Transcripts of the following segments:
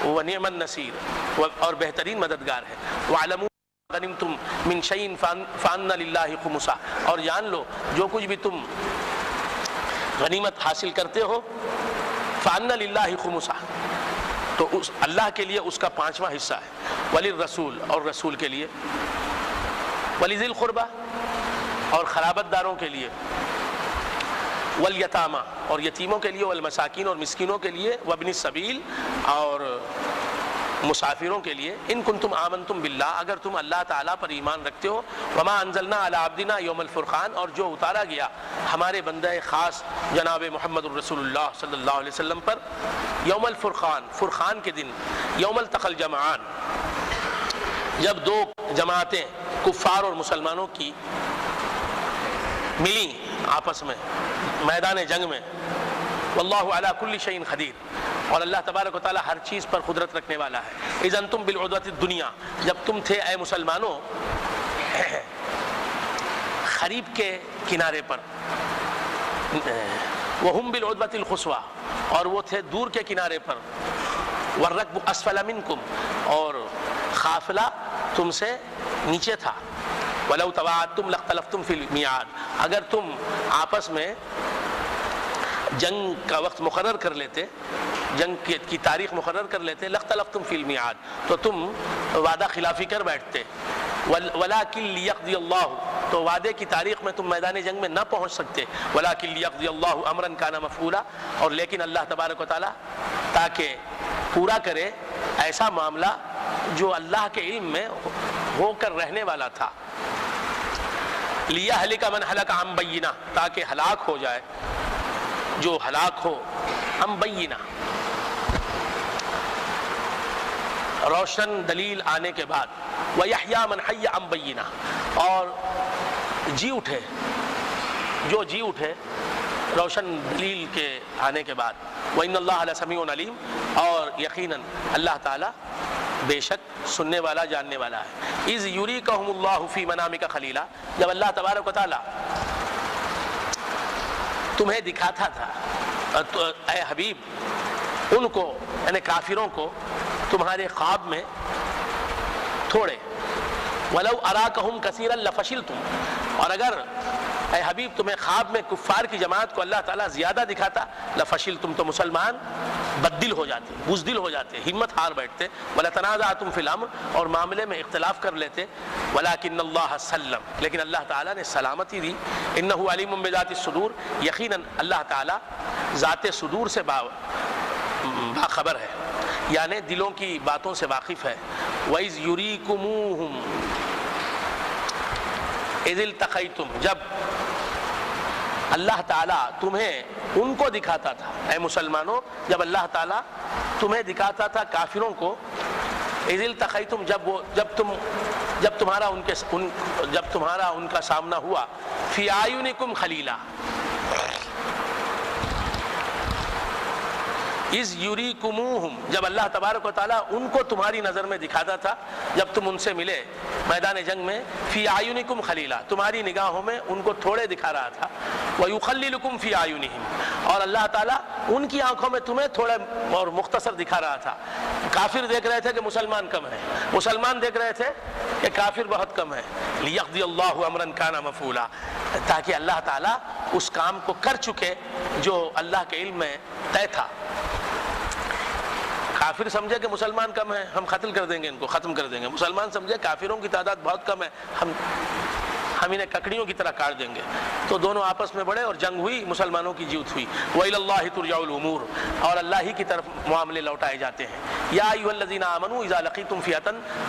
ونعم النصیر، اور بہترین مددگار ہے۔ وَاعْلَمُوا غَنِمْتُم مِّن شَيْءٍ فَأَنَّ لِلَّهِ خُمُسَهُ، اور جان لو جو کچھ بھی تم غنیمت حاصل کرتے ہو، فَأَنَّ لِلَّهِ خُمُسَهُ، تو اللہ کے لیے اس کا 5واں حصہ ہے، وَلِلرَّسُولِ، اور رسول کے لیے، وَلِذِي الْقُرْبَى، اور خرابت داروں کے لیے، والیتامى، اور یتیموں کے لیے، والمساکین، اور مسکینوں کے لیے، وابن السبیل، اور مسافروں کے لیے، ان کنتم آمنتم باللہ، اگر تم اللہ تعالیٰ پر ایمان رکھتے ہو، وما انزلنا علی عبدنا یوم الفرقان، اور جو اتارا گیا ہمارے بندہ خاص جناب محمد الرسول اللہ صلی اللہ علیہ وسلم پر، یوم الفرقان، فرقان کے دن، یوم التقى الجمعان، جب دو جماعتیں کفار اور مسلمانوں کی ملی آپس میں میدان جنگ میں، واللہ علی کل شیء قدیر، اور اللہ تبارک و تعالی ہر چیز پر قدرت رکھنے والا ہے۔ اذ انتم بالعدوۃ الدنیا، جب تم تھے اے مسلمانوں قریب کے کنارے پر، وہم بالعدوۃ القصویٰ، اور وہ تھے دور کے کنارے پر، والرکب اسفل منکم، اور قافلہ تم سے نیچے تھا، ولو تواعدتم لاختلفتم فی المیعاد، اگر تم آپس میں جنگ کا وقت مقرر کر لیتے، جنگ کی تاریخ مقرر کر لیتے، لاختلفتم فی المیعاد، تو تم وعدہ خلافی کر بیٹھتے، ولکن لیقضی اللہ، تو وعدے کی تاریخ میں تم میدان جنگ میں نہ پہنچ سکتے، ولکن لیقضی اللہ امرا کان مفعولا، اور لیکن اللہ تبارک و تعالی تاکہ پورا کرے ایسا معاملہ جو اللہ کے علم میں ہو کر رہنے والا تھا، لیہلک من ہلک عن بینہ، تاکہ ہلاک ہو جائے جو ہلاک ہو عن بینہ، روشن دلیل آنے کے بعد، ویحییٰ من حی عن بینہ، اور جی اٹھے جو جی اٹھے روشن دلیل کے آنے کے بعد، وَإِنَّ اللَّهَ لَسَمِيعٌ عَلِيمٌ، اور یقیناً اللہ تعالیٰ بے شک سننے والا جاننے والا ہے۔ اِذْ يُرِيكَهُمُ اللَّهُ فِي مَنَامِكَ خَلِيلًا، جب اللہ تبارک و تعالیٰ تمہیں دکھاتا تھا اے حبیب ان کو، یعنی کافروں کو، تمہارے خواب میں تھوڑے، وَلَوْ أَرَاكَهُمْ كَثِيرًا لَفَشِلْتُمْ، اور اگر اے حبیب تمہیں خواب میں کفار کی جماعت کو اللہ تعالیٰ زیادہ دکھاتا، لفشلتم، تو مسلمان بددل ہو جاتے، بزدل ہو جاتے، ہمت ہار بیٹھتے، ولتنازعتم فی الامر، اور معاملے میں اختلاف کر لیتے، ولکن اللہ سلم، لیکن اللہ تعالیٰ نے سلامتی دی، انہ علیم بذات الصدور، یقیناً اللہ تعالیٰ ذات صدور سے باخبر ہے، یعنی دلوں کی باتوں سے واقف ہے۔ وَإِذْ يُرِيكُمُوهُمْ اِذِ الْتَقَيْتُمْ، جب اللہ تعالیٰ تمہیں ان کو دکھاتا تھا، اے مسلمانوں جب اللہ تعالیٰ تمہیں دکھاتا تھا کافروں کو، اِذِ الْتَقَيْتُمْ، جب تمہارا ان کا سامنا ہوا، فِي أَعْيُنِكُمْ خَلِيلًا، اِذْ يُرِيكُمُوهُمْ، جب اللہ تبارک و تعالیٰ ان کو تمہاری نظر میں دکھاتا تھا، جب تم ان سے ملے میدان جنگ میں، فِي أَعْيُنِكُمْ خَلِيلًا، تمہاری نگاہوں میں ان کو تھوڑے دکھا رہا تھا، وَيُخَلِّلُكُمْ فِي أَعْيُنِهِمْ، اور اللہ تعالیٰ ان کی آنکھوں میں تمہیں تھوڑے اور مختصر دکھا رہا تھا۔ کافر دیکھ رہے تھے کہ مسلمان کم ہیں، مسلمان دیکھ رہے تھے کہ کافر بہت کم ہیں، لِيَقْضِيَ اللَّهُ أَمْرًا كَانَ مَفْعُولًا، تاکہ اللہ تعالیٰ اس کام کو کر چکے جو اللہ کے علم میں طے تھا۔ کافر سمجھے کہ مسلمان کم ہیں، ہم قتل کر دیں گے، ان کو ختم کر دیں گے، مسلمان سمجھے کافروں کی تعداد بہت کم ہے، ہم انہیں ککڑیوں کی طرح کاٹ دیں گے، تو دونوں آپس میں بڑھے اور جنگ ہوئی، مسلمانوں کی جیت ہوئی۔ وَإِلَى اللَّهِ تُرْجَعُ الْأُمُورُ، اور اللہ ہی کی طرف معاملے لوٹائے جاتے ہیں۔ یا ایھا الذین آمنوا اذا لقیتم فئۃ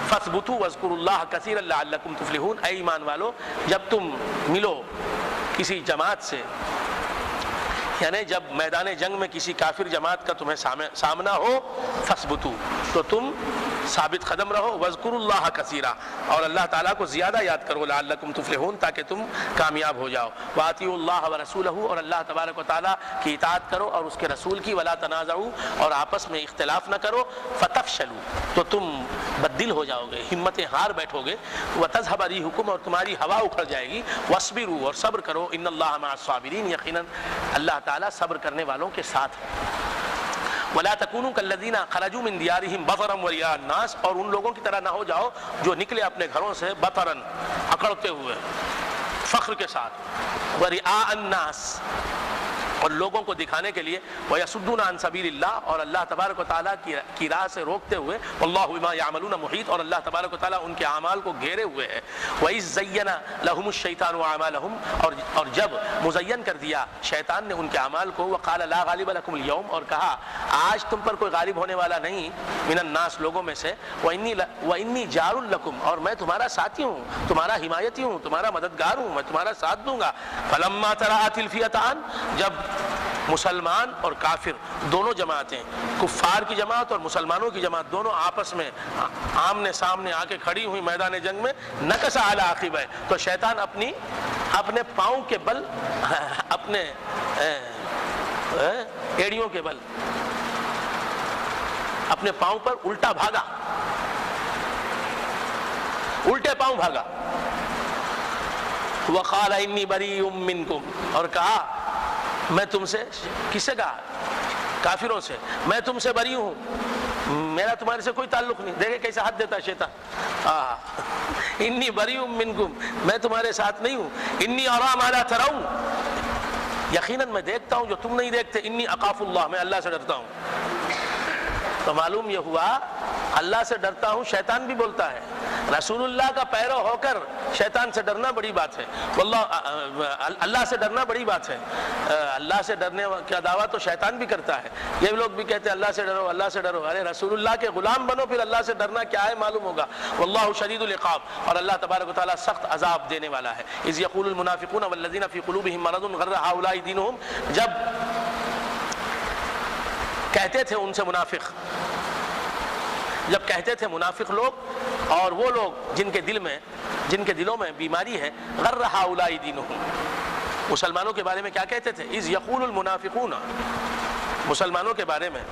فاثبتوا واذکروا اللہ کثیرا لعلکم تفلحون، اے ایمان والو جب تم ملو کسی جماعت سے، یعنی جب میدان جنگ میں کسی کافر جماعت کا تمہیں سامنا ہو، فاثبتوا، تو تم ثابت قدم رہو، واذکروا اللہ کثیرا، اور اللہ تعالیٰ کو زیادہ یاد کرو، لعلکم تفلحون، تاکہ تم کامیاب ہو جاؤ، واطیعوا اللہ ورسولہ، اور اللہ تبارک و تعالیٰ کی اطاعت کرو اور اس کے رسول کی، ولا تنازعوا، اور آپس میں اختلاف نہ کرو، فتفشلوا، تو تم بددل ہو جاؤ گے، ہمتیں ہار بیٹھو گے، وتذهب ريحكم، اور تمہاری ہوا اکھڑ جائے گی، واصبروا، اور صبر کرو، ان اللہ مع الصابرین، یقیناً اللہ تعالیٰ صبر کرنے والوں کے ساتھ ہے۔ ولا تکونوا کالذین خرجوا من دیارہم بطرا ورئاء الناس، اور ان لوگوں کی طرح نہ ہو جاؤ جو نکلے اپنے گھروں سے بطرا، اکڑتے ہوئے، فخر کے ساتھ، ورئاء الناس، اور لوگوں کو دکھانے کے لیے، وَيَصُدُّونَ عَن سَبِيلِ اللَّهِ، اور اللہ تبارک و تعالیٰ کی راہ سے روکتے ہوئے، وَاللَّهُ بِمَا يَعْمَلُونَ مُحِيطٌ، اور اللہ تبارک و تعالیٰ ان کے اعمال کو گھیرے ہوئے ہے۔ وَإِذْ زَيَّنَ لَهُمُ الشَّيْطَانُ أَعْمَالَهُمْ، اور جب مزین کر دیا شیطان نے ان کے اعمال کو، وَقَالَ لَا غَالِبَ لَكُمُ الْيَوْمَ، اور کہا آج تم پر کوئی غالب ہونے والا نہیں، مِنَ النَّاسِ، لوگوں میں سے، وَإِنِّي جَارٌ لَكُمْ، اور میں تمہارا ساتھی ہوں، تمہارا حمایتی ہوں، تمہارا مددگار ہوں، میں تمہارا ساتھ دوں گا۔ فَلَمَّا تَرَأَتِ الْفِئَتَانِ، جب مسلمان اور کافر دونوں جماعتیں، کفار کی جماعت اور مسلمانوں کی جماعت، دونوں آپس میں آمنے سامنے آ کے کھڑی ہوئی میدان جنگ میں، نکس علی عقبیہ، تو شیطان اپنے پاؤں کے بل، اپنے ایڑیوں کے بل، اپنے پاؤں پر الٹا بھاگا، الٹے پاؤں بھاگا۔ وقال انی بریء منکم، اور کہا میں تم سے، کس سے کہا؟ کافروں سے، میں تم سے بری ہوں، میرا تمہارے سے کوئی تعلق نہیں۔ دیکھیں کیسے ہاتھ دیتا ہے شیطان، انی بریء منکم، میں تمہارے ساتھ نہیں ہوں، انی اری ما لا ترون، یقیناً میں دیکھتا ہوں جو تم نہیں دیکھتے، انی اخاف اللہ، میں اللہ سے ڈرتا ہوں۔ تو معلوم یہ ہوا اللہ سے ڈرتا ہوں، شیطان بھی بولتا ہے۔ رسول اللہ کا پیرو ہو کر شیطان سے ڈرنا بڑی بات ہے، واللہ اللہ سے ڈرنا بڑی بات ہے۔ اللہ سے ڈرنے کا دعویٰ تو شیطان بھی کرتا ہے، یہ لوگ بھی کہتے ہیں اللہ سے ڈرو، اللہ سے ڈرو، ارے رسول اللہ کے غلام بنو، پھر اللہ سے ڈرنا کیا ہے معلوم ہوگا۔ واللہ شدید العقاب، اور اللہ تبارک و تعالیٰ سخت عذاب دینے والا ہے۔ اذ یقول المنافقون والذین فی قلوبہم مرض غر ہؤلاء دینہم، جب کہتے تھے ان سے منافق، جب کہتے تھے منافق لوگ اور وہ لوگ جن کے دلوں میں بیماری ہے، غر ہؤلاء دینہم، مسلمانوں کے بارے میں کیا کہتے تھے؟ اذ یقول المنافقون، مسلمانوں کے بارے میں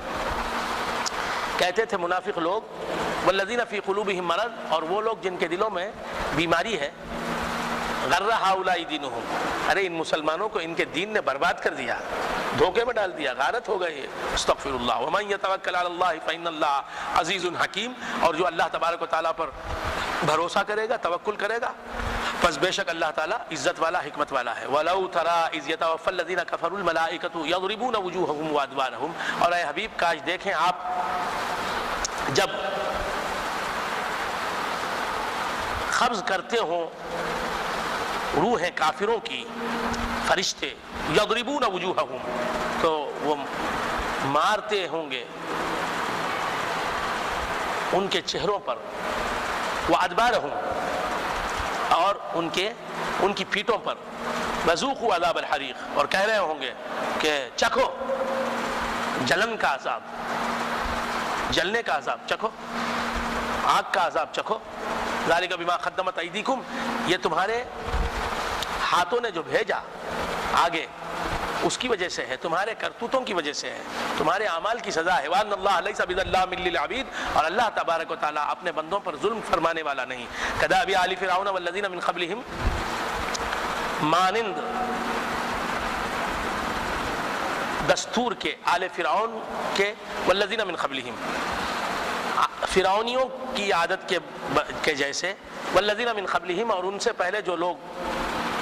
کہتے تھے منافق لوگ، والذین فی قلوبہم مرض، اور وہ لوگ جن کے دلوں میں بیماری ہے، غر ہؤلاء دینہم، ارے ان مسلمانوں کو ان کے دین نے برباد کر دیا، دھوکے میں ڈال دیا، غارت ہو گئی ہے۔ استغفر اللہ، ومن یتوکل علی اللہ فإن اللہ عزیز حکیم، اور جو اللہ تبارک و تعالیٰ پر بھروسہ کرے گا، توکل کرے گا، پس بے شک اللہ تعالیٰ عزت والا، حکمت والا ہے۔ وَلَوْ تَرَىٰ إِذْ يَتَوَفَّى الَّذِينَ كَفَرُوا الْمَلَائِكَةُ يَضْرِبُونَ وُجُوهَهُمْ وَأَدْبَارَهُمْ، اور اے حبیب کاش دیکھیں آپ جب قبض کرتے ہوں روح کافروں کی فرشتے، یضربون وجوہہم، تو وہ مارتے ہوں گے ان کے چہروں پر، وَأَدْبَارَهُمْ، اور ان کی پیٹھوں پر، وَذُوقُوا عَذَابَ الْحَرِيقِ، اور کہہ رہے ہوں گے کہ چکھو جلن کا عذاب، جلنے کا عذاب چکھو، آگ کا عذاب چکھو، ذَلِكَ بِمَا قَدَّمَتْ أَيْدِيكُمْ، یہ تمہارے ہاتھوں نے جو بھیجا آگے اس کی وجہ سے ہے، تمہارے کرتوتوں کی وجہ سے ہے، تمہارے اعمال کی سزا ہے۔ وَأَنَّ اللَّهَ لَيْسَ بِظَلَّامٍ لِّلْعَبِيدِ، اور اللہ تبارک و تعالیٰ اپنے بندوں پر ظلم فرمانے والا نہیں۔ كَدَأْبِ آلِ فِرْعَوْنَ وَالَّذِينَ مِنْ قَبْلِهِمْ، مانند دستور کے آل فرعون کے، والذین من قبلہم، فرعونیوں کی عادت کے جیسے، والذین من قبلہم، اور ان سے پہلے جو لوگ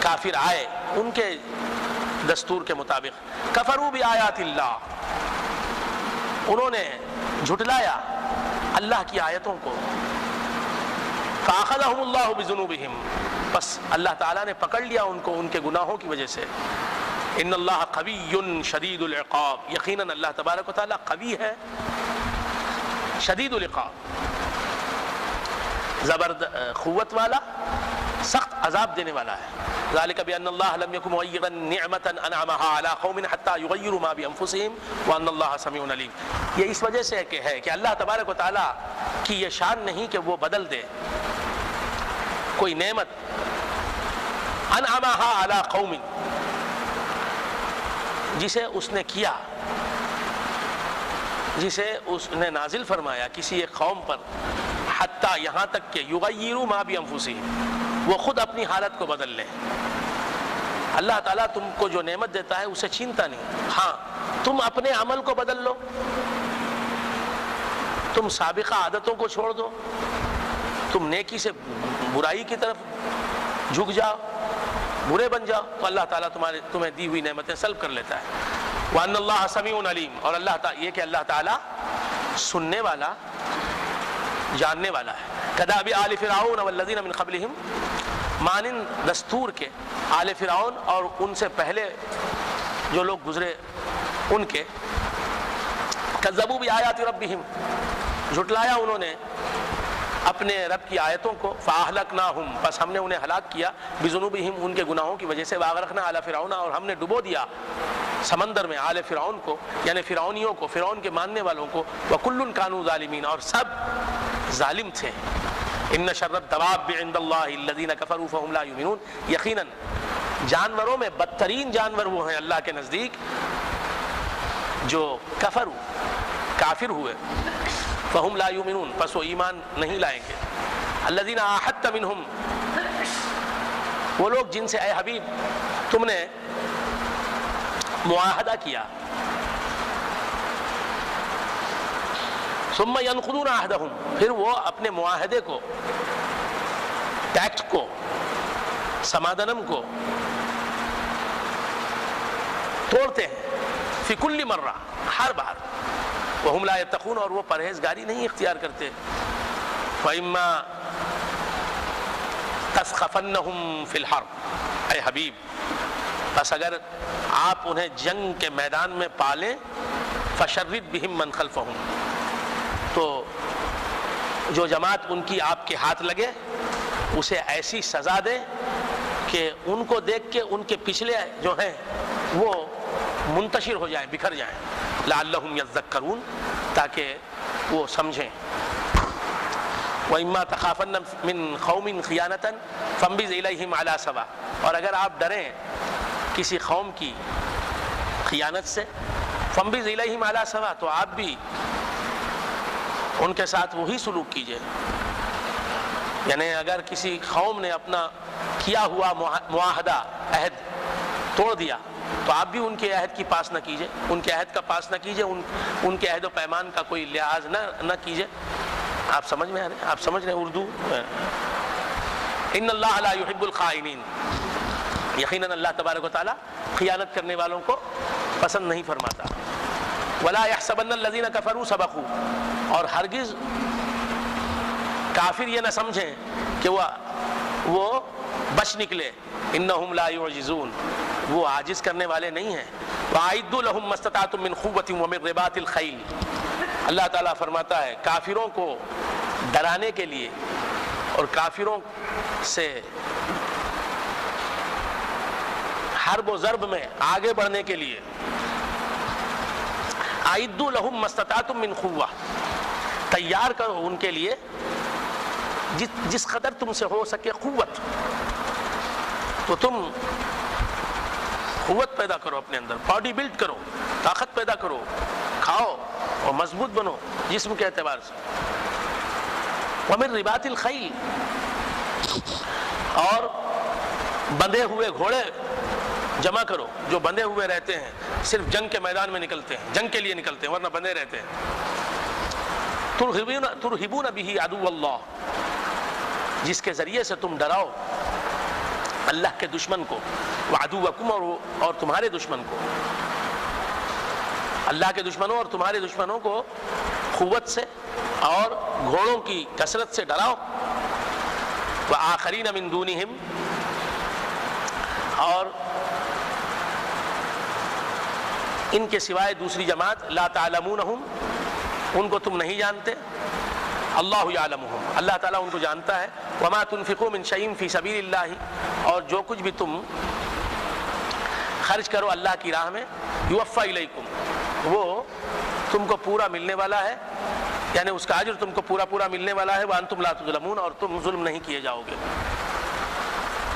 کافر آئے ان کے دستور کے مطابق، کفروا بآیات اللہ، انہوں نے جھٹلایا اللہ کی آیتوں کو، فأخذہم اللہ بذنوبہم، بس اللہ تعالیٰ نے پکڑ لیا ان کو ان کے گناہوں کی وجہ سے۔ ان اللہ قوی شدید العقاب، یقیناً اللہ تبارک و تعالیٰ قوی ہے، شدید العقاب، قوت والا، سخت عذاب دینے والا ہے۔ ذلك بأن الله لم يكن مغيرا نعمة أنعمها على قوم حتى يغيروا ما بأنفسهم وأن الله سميع عليم، یہ اس وجہ سے کہ اللہ تبارک و تعالیٰ کی یہ شان نہیں کہ وہ بدل دے کوئی نعمت، انعمها على قوم، جسے اس نے کیا، جسے اس نے نازل فرمایا کسی ایک قوم پر، حتیٰ یہاں تک کہ یغیروا ما بانفسہم، وہ خود اپنی حالت کو بدل لیں۔ اللہ تعالیٰ تم کو جو نعمت دیتا ہے اسے چھینتا نہیں، ہاں تم اپنے عمل کو بدل لو، تم سابقہ عادتوں کو چھوڑ دو، تم نیکی سے برائی کی طرف جھک جاؤ، برے بن جاؤ، تو اللہ تعالیٰ تمہیں دی ہوئی نعمتیں سلب کر لیتا ہے۔ وَأَنَّ اللَّهَ سَمِيعٌ عَلِيمٌ، اور اللہ تعالیٰ یہ کہ اللہ تعالیٰ سننے والا، جاننے والا ہے۔ كَدَأْبِ آلِ فِرْعَوْنَ وَالَّذِينَ مِنْ قَبْلِهِمْ، مانند دستور کے آل فرعون اور ان سے پہلے جو لوگ گزرے ان کے، كَذَّبُوا بِآيَاتِ رَبِّهِمْ، جھٹلایا انہوں نے اپنے رب کی آیتوں کو، فَأَهْلَكْنَاهُمْ، پس ہم نے انہیں ہلاک کیا، بِذُنُوبِهِمْ، ان کے گناہوں کی وجہ سے، وَأَغْرَقْنَا آلَ فِرْعَوْنَ، اور ہم نے ڈبو دیا سمندر میں آل فرعون کو، یعنی فرعونیوں کو، فرعون کے ماننے والوں کو، وَكُلٌّ كَانُوا ظَالِمِينَ، اور سب ظالم تھے۔ إِنَّ شَرَّ الدَّوَابِّ عِندَ اللَّهِ الَّذِينَ كَفَرُوا فَهُمْ لَا يُؤْمِنُونَ، یقیناً جانوروں میں بدترین جانور وہ ہیں اللہ کے نزدیک جو کافر ہوئے، فَهُمْ لَا يُؤْمِنُونَ، پس وہ ایمان نہیں لائیں گے۔ الَّذِينَ عَاهَدتَّ مِنْهُمْ، وہ لوگ جن سے اے حبیب تم نے معاہدہ کیا، ثُمَّ يَنْقُضُونَ عَهْدَهُمْ، پھر وہ اپنے معاہدے کو، پیکٹ کو، سمادنم کو توڑتے ہیں، فی کل مرہ، ہر بار، وَهُمْ لَا يَتَّقُونَ، اور وہ پرہیزگاری نہیں اختیار کرتے۔ وَإِمَّا تَثْقَفَنَّهُمْ فِي الْحَرْبِ، اے حبیب بس اگر آپ انہیں جنگ کے میدان میں پالیں، فَشَرِّدْ بِهِمْ مَنْ خَلْفَهُمْ، تو جو جماعت ان کی آپ کے ہاتھ لگے اسے ایسی سزا دے کہ ان کو دیکھ کے ان کے پچھلے جو ہیں وہ منتشر ہو جائیں، بکھر جائیں، لعلہم یذکرون، تاکہ وہ سمجھیں۔ وَإِمَّا تَخَافَنَّ مِنْ قَوْمٍ خِيَانَةً فَانبِذْ إِلَيْهِمْ عَلَى سَوَاءٍ، اور اگر آپ ڈریں کسی قوم کی خیانت سے، فَانبِذْ إِلَيْهِمْ عَلَى سَوَاءٍ، تو آپ بھی ان کے ساتھ وہی سلوک کیجئے۔ یعنی اگر کسی قوم نے اپنا کیا ہوا معاہدہ، عہد توڑ دیا، تو آپ بھی ان کے عہد کی پاس نہ کیجئے، ان کے عہد کا پاس نہ کیجئے، ان کے عہد و پیمان کا کوئی لحاظ نہ کیجئے۔ آپ سمجھ میں آ رہے ہیں؟ آپ سمجھ رہے ہیں اردو؟ ان اللہ لا يحب الخائنین، یقیناً اللہ تبارک و تعالیٰ خیانت کرنے والوں کو پسند نہیں فرماتا۔ ولا يحسبن الذين كفروا سبقوا، اور ہرگز کافر یہ نہ سمجھیں کہ وہ بچ نکلے، انہم لا يعجزون، وہ عاجز کرنے والے نہیں ہیں۔ وَأَعِدُّوا لَهُم مَّا اسْتَطَعْتُم مِّن قُوَّةٍ وَمِن رِّبَاطِ الْخَيْلِ، اللہ تعالیٰ فرماتا ہے کافروں کو ڈرانے کے لیے اور کافروں سے حرب و ضرب میں آگے بڑھنے کے لیے، اعدوا لهم ما استطعتم من قوة، تیار کرو ان کے لیے جس قدر تم سے ہو سکے قوت، تو تم قوت پیدا کرو اپنے اندر، باڈی بلڈ کرو، طاقت پیدا کرو، کھاؤ اور مضبوط بنو جسم کے اعتبار سے۔ ومن رباط الخیل، اور بندھے ہوئے گھوڑے جمع کرو، جو بندھے ہوئے رہتے ہیں صرف جنگ کے میدان میں نکلتے ہیں، جنگ کے لیے نکلتے ہیں، ورنہ بندھے رہتے ہیں۔ ترہبون بہ عدو اللہ، جس کے ذریعے سے تم ڈراؤ اللہ کے دشمن کو، وعدوکم، اور تمہارے دشمن کو، اللہ کے دشمنوں اور تمہارے دشمنوں کو قوت سے اور گھوڑوں کی کثرت سے ڈراؤ۔ وآخرین من دونہم، اور ان کے سوائے دوسری جماعت، لا تعلمونہم، ان کو تم نہیں جانتے، اللہ یعلمہم، اللہ تعالیٰ ان کو جانتا ہے۔ وما تنفقوا من شیء فی سبیل اللہ، اور جو کچھ بھی تم خرچ کرو اللہ کی راہ میں، یوفی الیکم، وہ تم کو پورا ملنے والا ہے، یعنی اس کا اجر تم کو پورا ملنے والا ہے، وانتم لا تظلمون، اور تم ظلم نہیں کیے جاؤ گے۔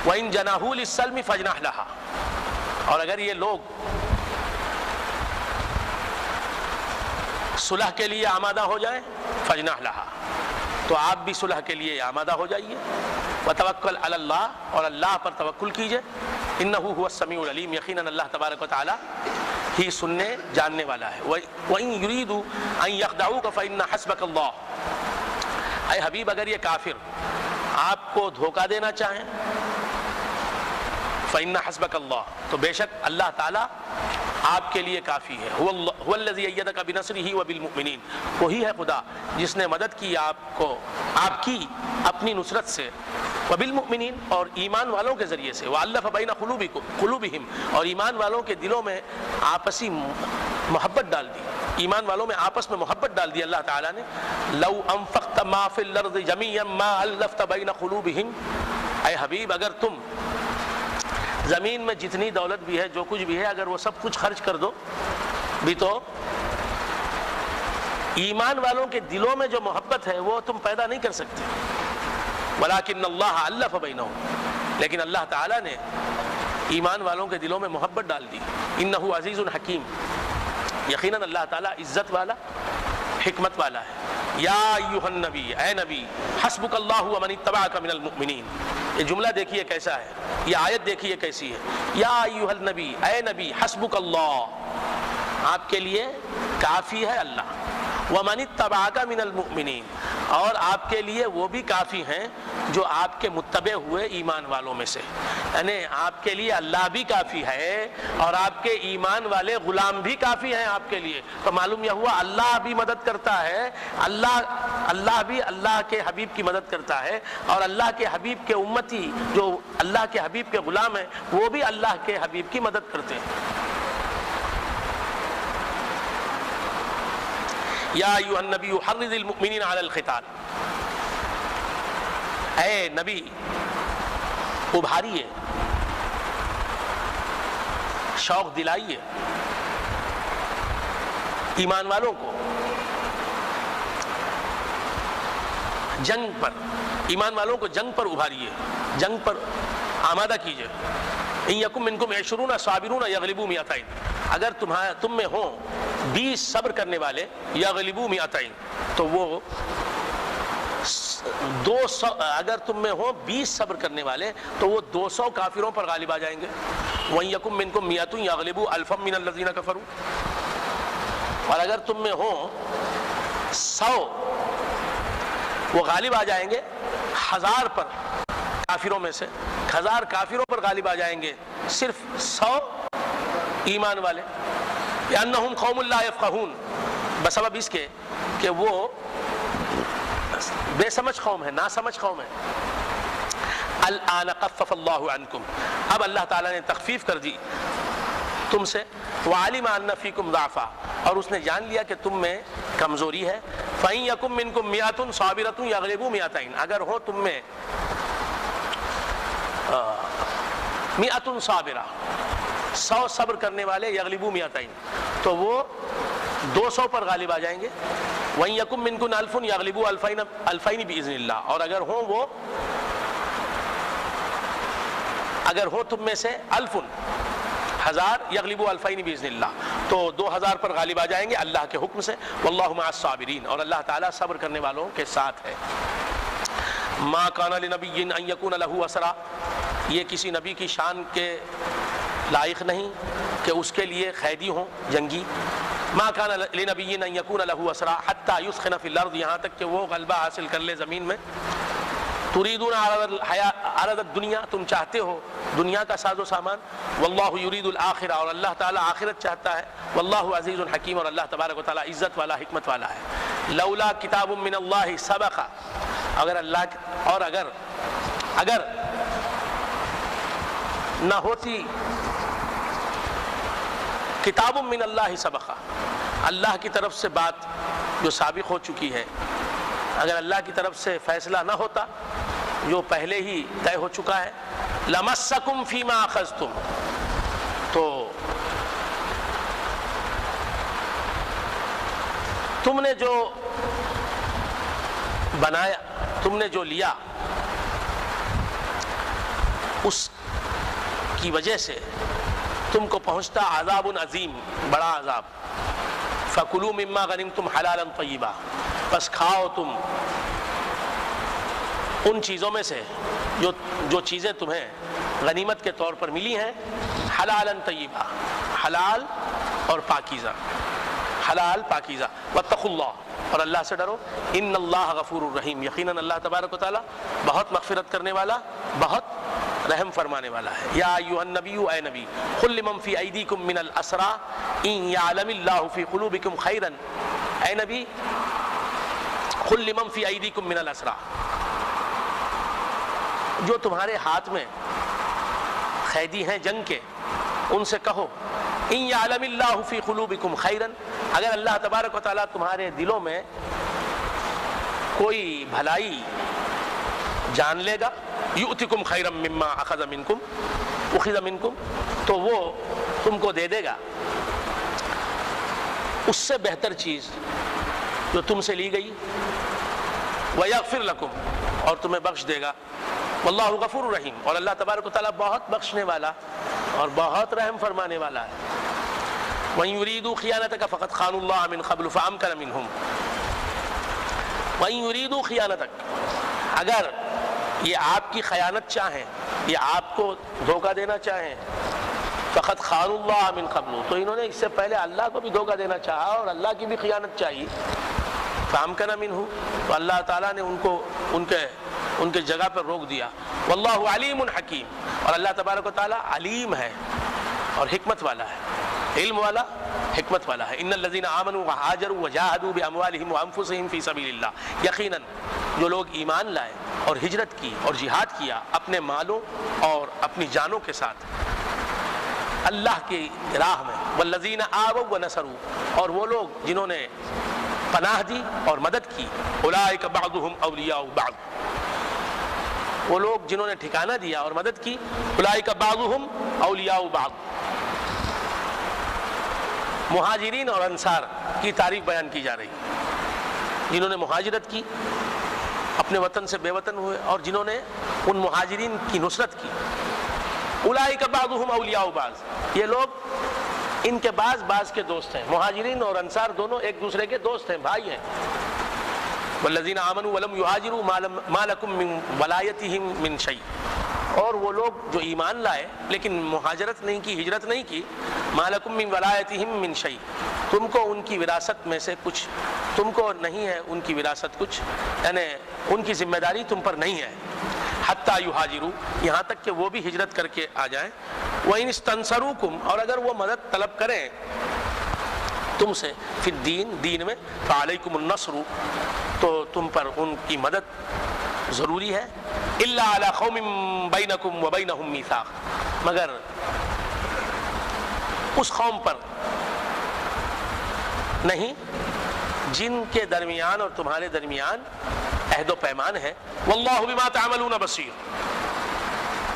وَإِن جَنَاحُوا لِلسَّلْمِ فَاجْنَحْ لَهَا، اور اگر یہ لوگ صلح کے لیے آمادہ ہو جائیں، فَاجْنَحْ لَهَا، تو آپ بھی صلح کے لیے آمادہ ہو جائیے۔ وَتَوَكَّلْ عَلَى اللَّهِ، اور اللہ پر توکل کیجئے، إِنَّهُ هُوَ السَّمِيعُ الْعَلِيمُ، یقیناً اللہ تبارک و تعالی ہی سننے جاننے والا ہے. وَإِن يُرِيدُوا أَن يَخْدَعُوكَ فَإِنَّ حَسْبَكَ اللَّهُ. اے حبیب اگر یہ کافر آپ کو دھوکہ دینا چاہیں فَإِنَّ حَسْبَكَ اللَّهُ تو بے شک اللہ تعالیٰ آپ کے لیے کافی ہے. هو الذی ایدک بنصرہ وبالمؤمنین. وہی ہے خدا جس نے مدد کی آپ کی اپنی نصرت سے، وبالمؤمنین اور ایمان والوں کے ذریعے سے، وَأَلَّفَ بین قلوبہم اور ایمان والوں کے دلوں میں آپسی محبت ڈال دی، ایمان والوں میں آپس میں محبت ڈال دی اللہ تعالیٰ نے. لو انفقت ما فی الارض جمیعا ما الفت بین قلوبہم. اے حبیب اگر تم زمین میں جتنی دولت بھی ہے، جو کچھ بھی ہے، اگر وہ سب کچھ خرچ کر دو بھی تو ایمان والوں کے دلوں میں جو محبت ہے وہ تم پیدا نہیں کر سکتے. ولیکن اللہ الف بینہم، لیکن اللہ تعالیٰ نے ایمان والوں کے دلوں میں محبت ڈال دی. انہ عزیز حکیم، یقیناً اللہ تعالیٰ عزت والا حکمت والا ہے. یا ایھا النبی، اے نبی، حسبک اللہ ومن اتبعک من المؤمنین. یہ جملہ دیکھیے کیسا ہے، یہ آیت دیکھیے کیسی ہے. یا ایھا النبی، اے نبی، حسبک اللہ آپ کے لیے کافی ہے اللہ، ومن اتبعک من المؤمنین اور آپ کے لیے وہ بھی کافی ہیں جو آپ کے متبع ہوئے ایمان والوں میں سے. یعنی آپ کے لیے اللہ بھی کافی ہے اور آپ کے ایمان والے غلام بھی کافی ہیں آپ کے لیے. تو معلوم یہ ہوا اللہ بھی مدد کرتا ہے، اللہ بھی اللہ کے حبیب کی مدد کرتا ہے، اور اللہ کے حبیب کے امتی جو اللہ کے حبیب کے غلام ہیں وہ بھی اللہ کے حبیب کی مدد کرتے ہیں. یا ایھا النبی حرض المؤمنین علی القتال. اے نبی ابھاریے، شوق دلائیے ایمان والوں کو جنگ پر، ایمان والوں کو جنگ پر ابھاریے، جنگ پر آمادہ کیجیے. ان یکم منکم 20 صابرون یغلبوا 200. اگر تم میں ہوں 20 صبر کرنے والے، یغلبوا 200 تو وہ 200، اگر تم میں ہوں 20 صبر کرنے والے تو وہ 200 کافروں پر غالب آ جائیں گے. وَإِن يَكُن مِّنكُم 100 يَغْلِبُوا أَلْفًا مِّنَ الَّذِينَ كَفَرُوا. اور اگر تم میں ہوں 100 وہ غالب آ جائیں گے 1000 پر کافروں میں سے، 1000 کافروں پر غالب آ جائیں گے صرف 100 ایمان والے. بِأَنَّهُمْ قَوْمٌ لَا يَفْقَهُونَ، بسبب اس کے کہ وہ بے سمجھ قوم ہے، ناسمجھ قوم ہے. الآن خفف اللہ عنکم، اب اللہ تعالیٰ نے تخفیف کر دی تم سے. وعلم ان فیکم ضعفا، اور اس نے جان لیا کہ تم میں کمزوری ہے. فإن یکم منکم 100 صابرۃ یغلبوا 200، اگر ہو تم میں 100 صابرہ، 100 صبر کرنے والے، یغلبوا 200 تو وہ 200 پر غالب آ جائیں گے. وَإِن يَكُن مِّنكُمْ 1000 يَغْلِبُوا 2000 بِإِذْنِ اللَّهِ، اور اگر ہوں وہ، اگر ہو تم میں سے 1000 یغلبوا 2000 بِإِذْنِ اللَّهِ تو 2000 پر غالب آ جائیں گے اللہ کے حکم سے. وَاللَّهُ مَعَ الصَّابِرِينَ، اور اللہ تعالیٰ صبر کرنے والوں کے ساتھ ہے. مَا كَانَ لِنَبِيٍّ أَن يَكُونَ لَهُ أَسْرَىٰ، یہ کسی نبی کی شان کے لائق نہیں کہ اس کے لیے قیدی ہوں جنگی. ما کان لنبی ان یکون له اسرا حتی یثخن فی الارض، یہاں تک کہ وہ غلبہ حاصل کر لے زمین میں. تریدون عرض الدنیا، تم چاہتے ہو دنیا کا ساز و سامان. واللہ یرید الآخرہ، اور اللہ تعالیٰ آخرت چاہتا ہے. واللہ عزیز حکیم، اور اللہ تبارک و تعالیٰ عزت والا حکمت والا ہے. لولا کتاب من اللہ سبق، اگر اللہ، اور اگر نہ ہوتی کتاب من اللہ سبق، اللہ کی طرف سے بات جو سابق ہو چکی ہے، اگر اللہ کی طرف سے فیصلہ نہ ہوتا جو پہلے ہی طے ہو چکا ہے، لمسکم فیما اخذتم، تو تم نے جو بنایا، تم نے جو لیا، اس کی وجہ سے تم کو پہنچتا عذاب عظیم، بڑا عذاب. فَكُلُوا مِمَّا غَنِمْتُمْ حَلَالًا طَيِّبًا، بس کھاؤ تم ان چیزوں میں سے جو چیزیں تمہیں غنیمت کے طور پر ملی ہیں، حلالاً طیبہ، حلال اور پاکیزہ، حلال پاکیزہ. واتقوا اللہ، اور اللہ سے ڈرو. ان اللہ غفور الرحیم، یقیناً اللہ تبارک و تعالیٰ بہت مغفرت کرنے والا، بہت رحم فرمانے والا ہے. یا ایھا النبی، اے نبی، قل لمن فی ایدیکم من الاسریٰ ان یعلم اللہ فی قلوبکم خیرا. اے نبی، قل لمن فی ایدیکم من الاسریٰ، جو تمہارے ہاتھ میں قیدی ہیں جنگ کے، ان سے کہو ان یعلم اللہ فی قلوبکم خیرا، اگر اللہ تبارک و تعالیٰ تمہارے دلوں میں کوئی بھلائی جان لے گا، یؤتکم خیرا مما اخذ منکم، تو وہ تم کو دے دے گا اس سے بہتر چیز جو تم سے لی گئی. ویغفر لکم، اور تمہیں بخش دے گا. واللہ غفور الرحیم، اور اللہ تبارک و تعالیٰ بہت بخشنے والا اور بہت رحم فرمانے والا ہے. وَإِن يُرِيدُوا خِيَانَتَكَ فَقَدْ خَانُوا اللَّهَ مِنْ قَبْلُ فَأَمْكَنَ مِنْهُمْ. وَإِن يُرِيدُوا خِيَانَتَكَ، اگر یہ آپ کی خیانت چاہیں، یہ آپ کو دھوکہ دینا چاہیں، فَقَدْ خَانُوا اللَّهَ مِنْ قَبْلُ، تو انہوں نے اس سے پہلے اللہ کو بھی دھوکہ دینا چاہا اور اللہ کی بھی خیانت چاہی. فَأَمْكَنَ مِنْهُ، تو اللہ تعالیٰ نے ان کو ان کے جگہ پر روک دیا. واللہ علیم حکیم، اور اللہ تبارک و تعالیٰ علیم ہے اور حکمت والا ہے، علم والا، حکمت والا ہے. ان الذین آمنوا وہاجروا وجاہدوا باموالہم وانفسہم فی سبیل اللہ، یقیناً جو لوگ ایمان لائے اور ہجرت کی اور جہاد کیا اپنے مالوں اور اپنی جانوں کے ساتھ اللہ کی راہ میں. والذین آووا ونصروا، اور وہ لوگ جنہوں نے پناہ دی اور مدد کی. اولئک بعضهم اولیاء بعض، وہ لوگ جنہوں نے ٹھکانہ دیا اور مدد کی. اولئک بعضهم اولیاء بعض، مہاجرین اور انصار کی تعریف بیان کی جا رہی، جنہوں نے مہاجرت کی، اپنے وطن سے بے وطن ہوئے، اور جنہوں نے ان مہاجرین کی نصرت کی. اولئک بعضهم اولیاء بعض، یہ لوگ ان کے بعض کے دوست ہیں. مہاجرین اور انصار دونوں ایک دوسرے کے دوست ہیں، بھائی ہیں. والذین آمنوا ولم یہاجروا ما لکم من ولایتہم من شیء، اور وہ لوگ جو ایمان لائے لیکن مہاجرت نہیں کی، ہجرت نہیں کی. ما لکم من ولایتہم من شیء، تم کو ان کی وراثت میں سے کچھ، تم کو نہیں ہے ان کی وراثت کچھ، یعنی ان کی ذمہ داری تم پر نہیں ہے. حتی یہاجروا، یہاں تک کہ وہ بھی ہجرت کر کے آ جائیں. وَإِنِ اسْتَنْصَرُوكُمْ، اور اگر وہ مدد طلب کریں تم سے، فی الدین، دین میں، فعلیکم النصر، تو تم پر ان کی مدد ضروری ہے. الا علی قوم بینکم وبینہم میثاق، مگر اس قوم پر نہیں جن کے درمیان اور تمہارے درمیان عہد و پیمان ہے. واللہ بما تعملون بصیر،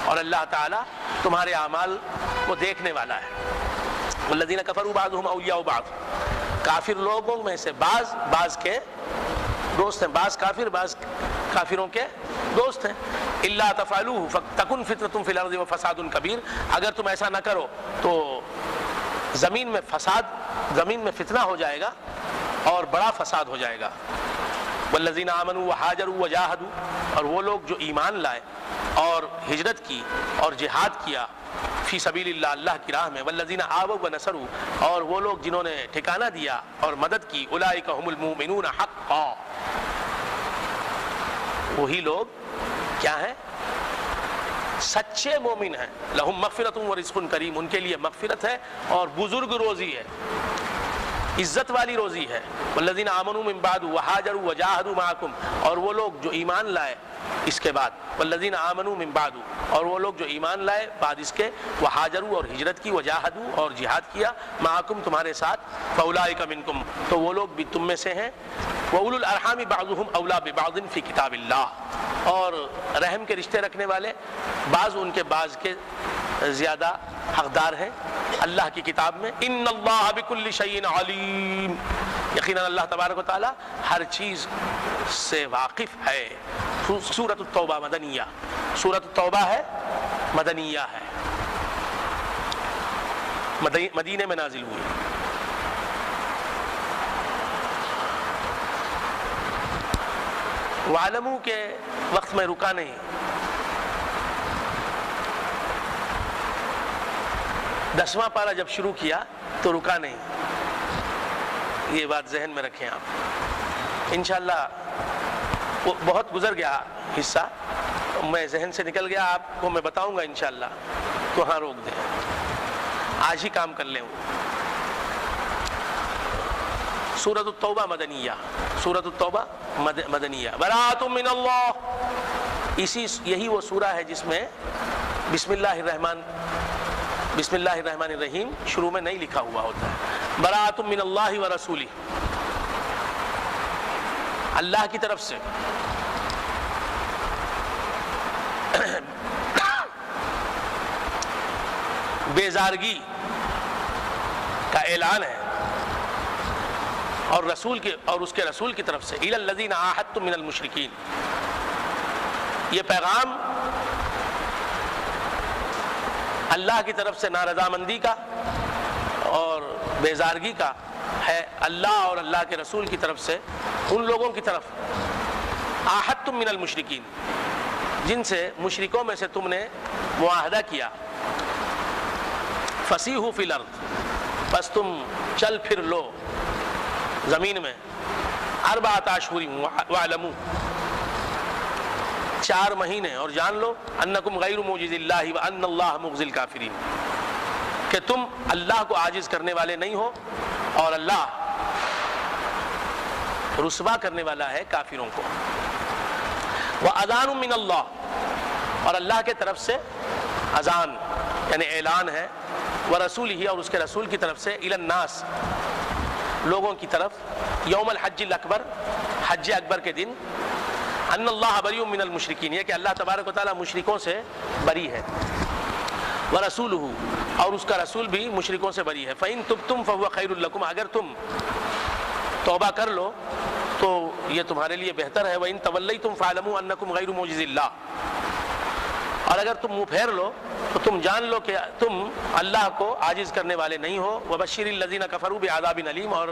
اور اللہ تعالیٰ تمہارے اعمال کو دیکھنے والا ہے. والذین کفروا بعضهم اولیاء بعض، کافر لوگوں میں سے بعض کے دوست ہیں، بعض کافر بعض کافروں کے دوست ہیں. الا تفعلوه فتکن فتنۃ فی الارض وفساد کبیر، اگر تم ایسا نہ کرو تو زمین میں فتنہ ہو جائے گا اور بڑا فساد ہو جائے گا. والذین آمنوا وہاجروا وجاہدوا، اور وہ لوگ جو ایمان لائے اور ہجرت کی اور جہاد کیا فی سبیل اللہ، اللہ کی راہ میں. والذین آووا ونصروا، اور وہ لوگ جنہوں نے ٹھکانہ دیا اور مدد کی. اولئک هم المؤمنون حقا، وہی لوگ کیا ہیں؟ سچے مومن ہیں. لہم مغفرۃ ورزق کریم، ان کے لیے مغفرت ہے اور بزرگ روزی ہے، عزت والی روزی ہے. والذین آمنوا من بعد وہاجروا وجاہدوا معکم، اور وہ لوگ جو ایمان لائے اس کے بعد. والذین آمنوا من بعد، اور وہ لوگ جو ایمان لائے بعد اس کے. وہاجروا، اور ہجرت کی. وجاہدوا، اور جہاد کیا. معکم، تمہارے ساتھ. فاولئک منکم، تو وہ لوگ بھی تم میں سے ہیں. وَأُولُو الْأَرْحَامِ بَعْضُهُمْ أَوْلَىٰ بِبَعْضٍ فِي كِتَابِ اللَّهِ، اور رحم کے رشتے رکھنے والے بعض ان کے بعض کے زیادہ حقدار ہیں اللہ کی کتاب میں. ان اللہ بکل شیء علیم، یقیناً اللہ تبارک و تعالی ہر چیز سے واقف ہے. سورۃ التوبہ مدنیہ، سورۃ التوبہ ہے مدنیہ ہے، مدینے میں نازل ہوئی. وعلموں کے وقت میں رکا نہیں، 10واں پارہ جب شروع کیا تو رکا نہیں. یہ بات ذہن میں رکھیں آپ. انشاءاللہ وہ بہت گزر گیا حصہ, میں ذہن سے نکل گیا, آپ کو میں بتاؤں گا انشاءاللہ, تو ہاں روک دیں, آج ہی کام کر لیں. سورۃ التوبہ مدنیہ, سورۃ التوبہ مدنیہ. براۃ من اللہ, یہی وہ سورہ ہے جس میں بسم اللہ الرحمن الرحیم شروع میں نہیں لکھا ہوا ہوتا ہے. براۃ من اللہ و رسولہ, اللہ کی طرف سے بیزارگی کا اعلان ہے, اور رسول کے اور اس کے رسول کی طرف سے الی الذین عاہدتم من المشرکین. یہ پیغام اللہ کی طرف سے نارضامندی کا اور بیزارگی کا ہے, اللہ اور اللہ کے رسول کی طرف سے ان لوگوں کی طرف, عاہدتم من المشرکین, جن سے مشرکوں میں سے تم نے معاہدہ کیا. فسیحوا فی الارض, بس تم چل پھر لو زمین میں. اربعۃ اشہر واعلموا, 4 مہینے, اور جان لو انکم غیر معجز اللہ وان اللہ مخزی الکافرین, کہ تم اللہ کو عاجز کرنے والے نہیں ہو اور اللہ رسوا کرنے والا ہے کافروں کو. وَأَذَانٌ مِّنَ اللَّهِ, اور اللہ کے طرف سے اذان یعنی اعلان ہے, وَرَسُولِهِ, اور اس کے رسول کی طرف سے, إِلَى النَّاسِ, لوگوں کی طرف, یوم الحج الاکبر, حج اکبر کے دن, ان اللہ بریء من المشرکین, یہ کہ اللہ تبارک و تعالیٰ مشرکوں سے بری ہے. ورسولہ, اور اس کا رسول بھی مشرکوں سے بری ہے. فإن تبتم فهو خیر لکم, اگر تم توبہ کر لو تو یہ تمہارے لیے بہتر ہے. وإن تولیتم فاعلموا انکم غیر معجز اللہ, اور اگر تم منہ پھیر لو تو تم جان لو کہ تم اللہ کو عاجز کرنے والے نہیں ہو. وبشر الذین کفروا بعذاب علیم, اور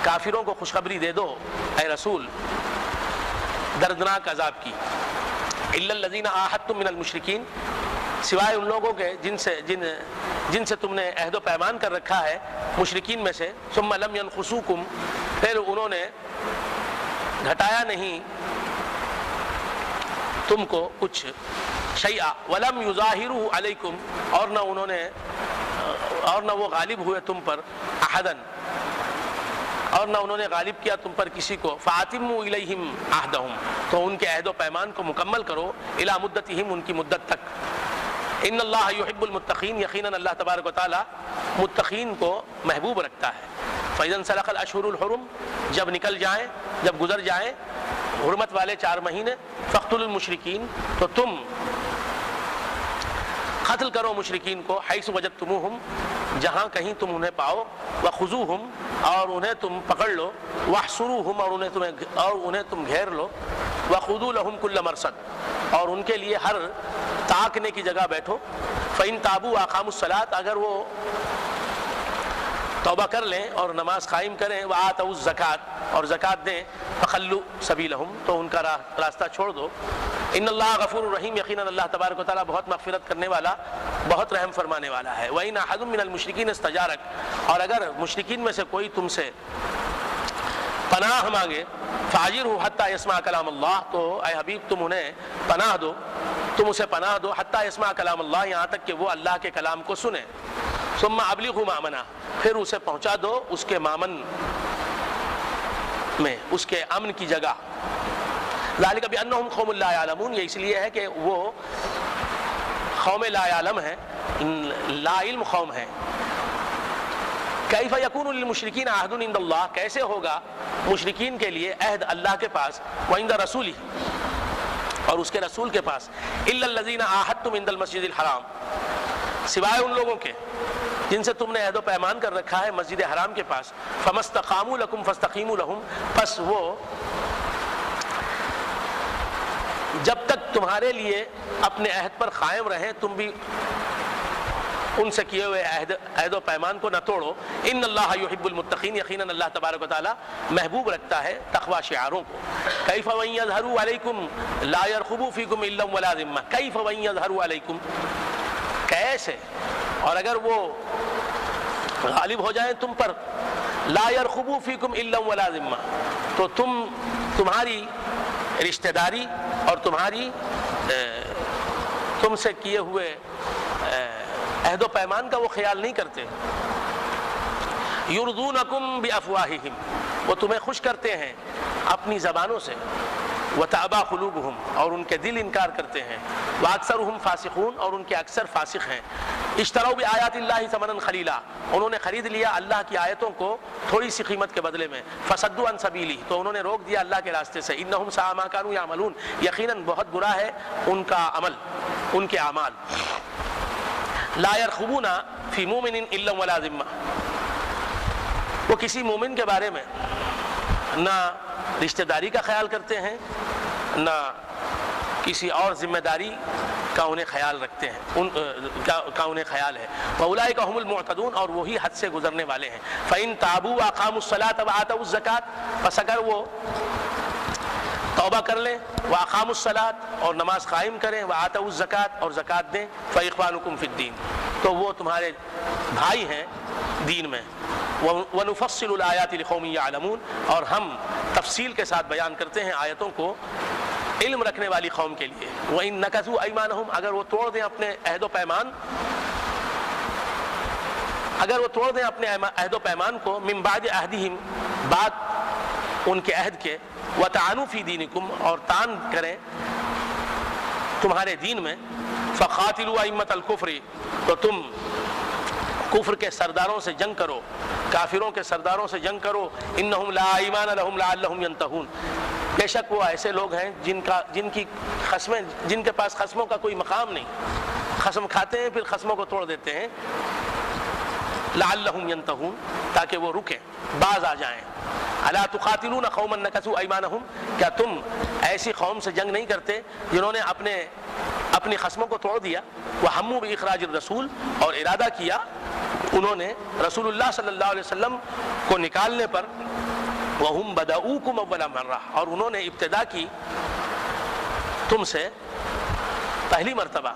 کافروں کو خوشخبری دے دو اے رسول دردناک عذاب کی. الا الذین عاہدتم من المشرکین, سوائے ان لوگوں کے جن سے تم نے عہد و پیمان کر رکھا ہے مشرکین میں سے. ثم لم ينقصوکم, پھر انہوں نے گھٹایا نہیں تم کو کچھ, شیئا ولم یظاہروا علیکم, اور نہ وہ غالب ہوئے تم پر, احدن, اور نہ انہوں نے غالب کیا تم پر کسی کو. فاتموا الیہم عہدہم, تو ان کے عہد و پیمان کو مکمل کرو, الی مدتہم, ان کی مدت تک. ان اللہ یحب المتقین, یقیناً اللہ تبارک و تعالی متقین کو محبوب رکھتا ہے. فاذا انسلخ الاشہر الحرم, جب نکل جائیں, جب گزر جائیں حرمت والے 4 مہینے. فاقتلوا المشرکین, تو تم قتل کرو مشرکین کو. حیث وجدتموہم, جہاں کہیں تم انہیں پاؤ. وخذوہم, اور انہیں تم پکڑ لو. واحصروہم, اور انہیں تم گھیر لو. وخذوا لہم کل مرصد, اور ان کے لیے ہر تاکنے کی جگہ بیٹھو. فإن تابوا وأقاموا الصلاة, اگر وہ توبہ کر لیں اور نماز قائم کریں. وآتوا الزکاۃ, اور زکوٰۃ دیں. فخلوا سبیلہم, تو ان کا راستہ چھوڑ دو. ان اللہ غفور الرحیم, یقیناً اللہ تبارک و تعالیٰ بہت مغفرت کرنے والا, بہت رحم فرمانے والا ہے. وإن أحد من المشرکین استجارک, اور اگر مشرکین میں سے کوئی تم سے پناہ مانگے. فاجرہ حتی یسمع کلام اللہ, تو اے حبیب تم انہیں پناہ دو, تم اسے پناہ دو. حتی یسمع کلام اللہ, یہاں تک کہ وہ اللہ کے کلام کو سنے. ثم ابلغوا مأمنہ, پھر اسے پہنچا دو اس کے مامن میں, اس کے امن کی جگہ. ذالک بانہم قوم لا یعلمون, یہ اس لیے ہے کہ وہ قوم لا یعلم ہے, لا علم قوم ہے. کیف یکون للمشرکین عہد عند اللہ, کیسے ہوگا مشرکین کے لیے عہد اللہ کے پاس. وعند رسولہ, اور اس کے رسول کے پاس. الا الذین عاہدتم عند المسجد الحرام, سوائے ان لوگوں کے جن سے تم نے عہد و پیمان کر رکھا ہے مسجد حرام کے پاس. فما استقاموا لکم فاستقیموا لہم, پس وہ جب تک تمہارے لیے اپنے عہد پر قائم رہیں تم بھی ان سے کیے ہوئے عہد و پیمان کو نہ توڑو. ان اللہ یحب المتقین, یقیناً اللہ تبارک و تعالی محبوب رکھتا ہے تقوی شعاروں کو. کیف وإن یظہروا علیکم لا یرقبوا فیکم الا ولا ذمہ. کیف وإن یظہروا علیکم, کیسے, اور اگر وہ غالب ہو جائیں تم پر، لا یرقبوا فیکم الا ولا ذمہ، تو تمہاری رشتہ داری اور تم سے کیے ہوئے عہد و پیمان کا وہ خیال نہیں کرتے. یرضونکم بافواہہم، وہ تمہیں خوش کرتے ہیں اپنی زبانوں سے، وتأبى قلوبہم، اور ان کے دل انکار کرتے ہیں، واکثرہم فاسقون، اور ان کے اکثر فاسق ہیں. اشتروا بآیات اللہ ثمنا قلیلا، انہوں نے خرید لیا اللہ کی آیتوں کو تھوڑی سی قیمت کے بدلے میں. فصدوا عن سبیلہ، تو انہوں نے روک دیا اللہ کے راستے سے. انہم ساء ما كانوا یعملون، یقیناً بہت برا ہے ان کا عمل، ان کے اعمال. لا یرقبون فی مومن الا ولا ذمہ، وہ کسی مومن کے بارے میں نہ رشتہ داری کا خیال کرتے ہیں، نہ کسی اور ذمہ داری کا انہیں خیال رکھتے ہیں، کا انہیں خیال ہے. وَأُولَٰئِكَ هُمُ الْمُعْتَدُونَ، اور وہی حد سے گزرنے والے ہیں. فَإِن تَابُوا وَأَقَامُوا الصَّلَاةَ وَآتَوُا الزَّكَاةَ، پس اگر وہ توبہ کر لیں، وَأَقَامُوا الصَّلَاةَ، اور نماز قائم کریں، وَآتَوُا الزَّكَاةَ، اور زکوٰۃ دیں، فَإِخْوَانُكُمْ فِي الدِّينِ، تو وہ تمہارے بھائی ہیں دین میں. وَنُفَصِّلُ الْآيَاتِ لِقَوْمٍ يَعْلَمُونَ، اور ہم تفصیل کے ساتھ بیان کرتے ہیں آیتوں کو علم رکھنے والی قوم کے لیے. وَإِن نَكَثُوا أَيْمَانَهُمْ، اگر وہ توڑ دیں اپنے عہد و پیمان کو، مِن بَعْدِ عَهْدِهِمْ، بعد ان کے عہد کے، وَطَعَنُوا فِي دِينِكُمْ، اور طعن کریں تمہارے دین میں، فَقَاتِلُوا أَئِمَّةَ الْكُفْرِ، تو تم کفر کے سرداروں سے جنگ کرو، کافروں کے سرداروں سے جنگ کرو. انہم لا ایمان لہم لعلہم ینتہون، بے شک وہ ایسے لوگ ہیں جن کے پاس خصموں کا کوئی مقام نہیں، خصم کھاتے ہیں پھر خصموں کو توڑ دیتے ہیں. لعلہم ینتہون، تاکہ وہ رکیں، باز آ جائیں. الا تقاتلون قوما نکثوا ایمانہم، کیا تم ایسی قوم سے جنگ نہیں کرتے جنہوں نے اپنی خصموں کو توڑ دیا. وہموا باخراج الرسول، اور ارادہ کیا انہوں نے رسول اللہ صلی اللہ علیہ وسلم کو نکالنے پر. وہم بدؤوکم اول مرہ، اور انہوں نے ابتدا کی تم سے پہلی مرتبہ.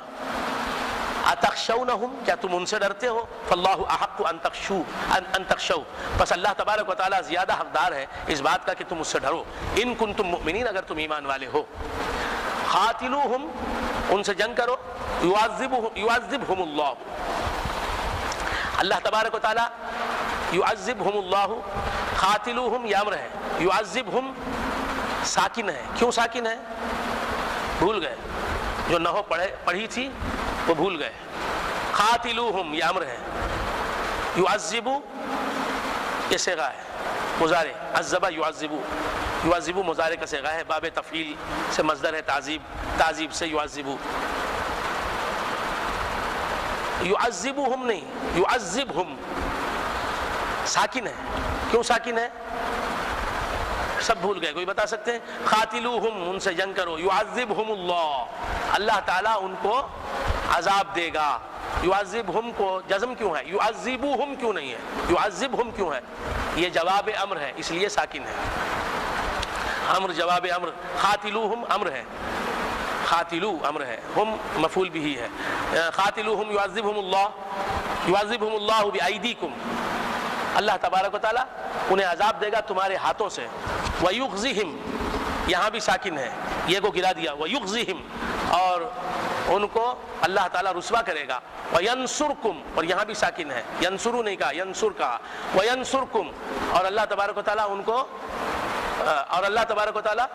اتخشونہم، کیا تم ان سے ڈرتے ہو. فاللہ احق ان تخشوا، پس اللہ تبارک و تعالیٰ زیادہ حقدار ہے اس بات کا کہ تم اس سے ڈرو. ان کنتم مؤمنین، اگر تم ایمان والے ہو. قاتلوہم، ان سے جنگ کرو. یعذبہم اللہ، اللہ تبارک و تعالیٰ یعذبہم اللہ. قاتلوہم یہ امر ہے، یعذبہم ساکن ہے. کیوں ساکن ہے؟ بھول گئے، جو نحو پڑھی تھی وہ بھول گئے. قاتلوہم یہ امر ہے، یعذبو یہ صیغہ ہے مضارع، عذبہ یعذبو، یعذبو مضارع کا صیغہ ہے، باب تفعیل سے مصدر ہے تعذیب سے یعذبو. یعذبہم نہیں، یعذبہم ساکن ہے. کیوں ساکن ہے؟ سب بھول گئے، کوئی بتا سکتے ہیں؟ قاتلوہم، ان سے جنگ کرو. یعذبہم اللہ، اللہ تعالیٰ ان کو عذاب دے گا. یعذبہم کو جزم کیوں ہے؟ یعذبوہم کیوں نہیں ہے؟ یعذبہم کیوں ہے؟ یہ جواب امر ہے اس لیے ساکن ہے. امر جواب امر. قاتلوہم امر ہے، قاتلو امر ہے، ہم مفعول بھی ہے. قاتلوہم یعذبہم اللہ بایدیکم، اللہ تبارک و تعالیٰ انہیں عذاب دے گا تمہارے ہاتھوں سے. ویخزہم یہاں بھی ساکن ہے، یہ کو گرا دیا. ویخزہم، اور ان کو اللہ تعالیٰ رسوا کرے گا. وینصرکم، اور یہاں بھی ساکن ہے، ینصرو نہیں کہا، ینصر کہا. وینصرکم، اور اللہ تبارک و تعالیٰ ان کو، اور اللہ تبارک و تعالیٰ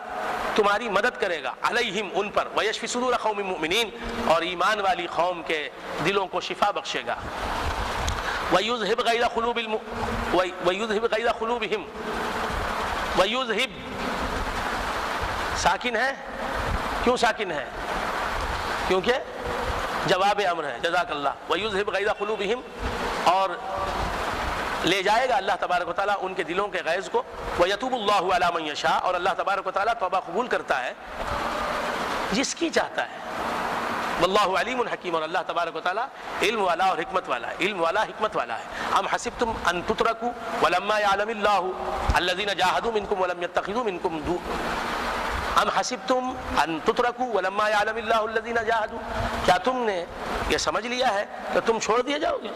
تمہاری مدد کرے گا. علیہم ان پر. ویشفی صدور قوم مؤمنین، اور ایمان والی قوم کے دلوں کو شفا بخشے گا. وَيُذْهِبْ غَيْظَ قُلُوبِهِمْ، وَيُذْهِبْ ساکن ہے. کیوں ساکن ہے؟ کیونکہ جواب امر ہے. جزاک اللہ. وَيُذْهِبْ غَيْظَ قُلُوبِهِمْ، اور لے جائے گا اللہ تبارک و تعالیٰ ان کے دلوں کے غیظ کو. وَيَتُوبُ اللَّهُ عَلَىٰ مَن يَشَاءُ، اور اللہ تبارک و تعالیٰ توبہ قبول کرتا ہے جس کی چاہتا ہے. واللہ علیم حکیم، اور اللہ تبارک و تعالیٰ علم والا اور حکمت والا ہے، علم والا حکمت والا ہے. ام حسبتم ان تترکوا ولما يعلم اللہ الذین جاہدوا منکم ولم يتخذوا منکم ام حسبتم ان تترکوا ولما يعلم اللہ الذین جاہدوا، کیا تم نے یہ سمجھ لیا ہے کہ تم چھوڑ دیے جاؤ گے؟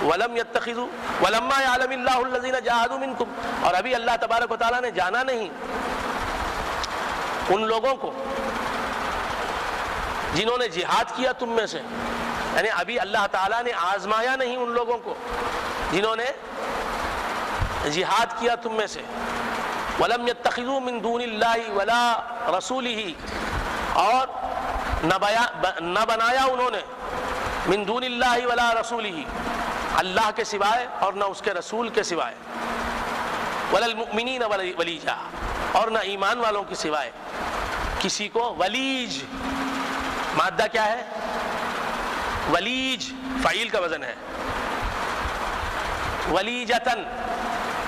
ولم يتخذوا ولما يعلم الله الذين جاهدوا منكم، اور ابھی اللہ تبارک و تعالیٰ نے جانا نہیں ان لوگوں کو جنہوں نے جہاد کیا تم میں سے، یعنی ابھی اللہ تعالیٰ نے آزمایا نہیں ان لوگوں کو جنہوں نے جہاد کیا تم میں سے. وَلَمْ يَتَّخِذُوا مِن دُونِ اللَّهِ وَلَا رَسُولِهِ، اور نہ بنایا انہوں نے من دون اللہ ولا رسولہ، اللہ کے سوائے اور نہ اس کے رسول کے سوائے، ولا المؤمنین ولیجا، اور نہ ایمان والوں کے سوائے کسی کو ولیج. مادہ کیا ہے؟ ولیج فعیل کا وزن ہے، ولیجتن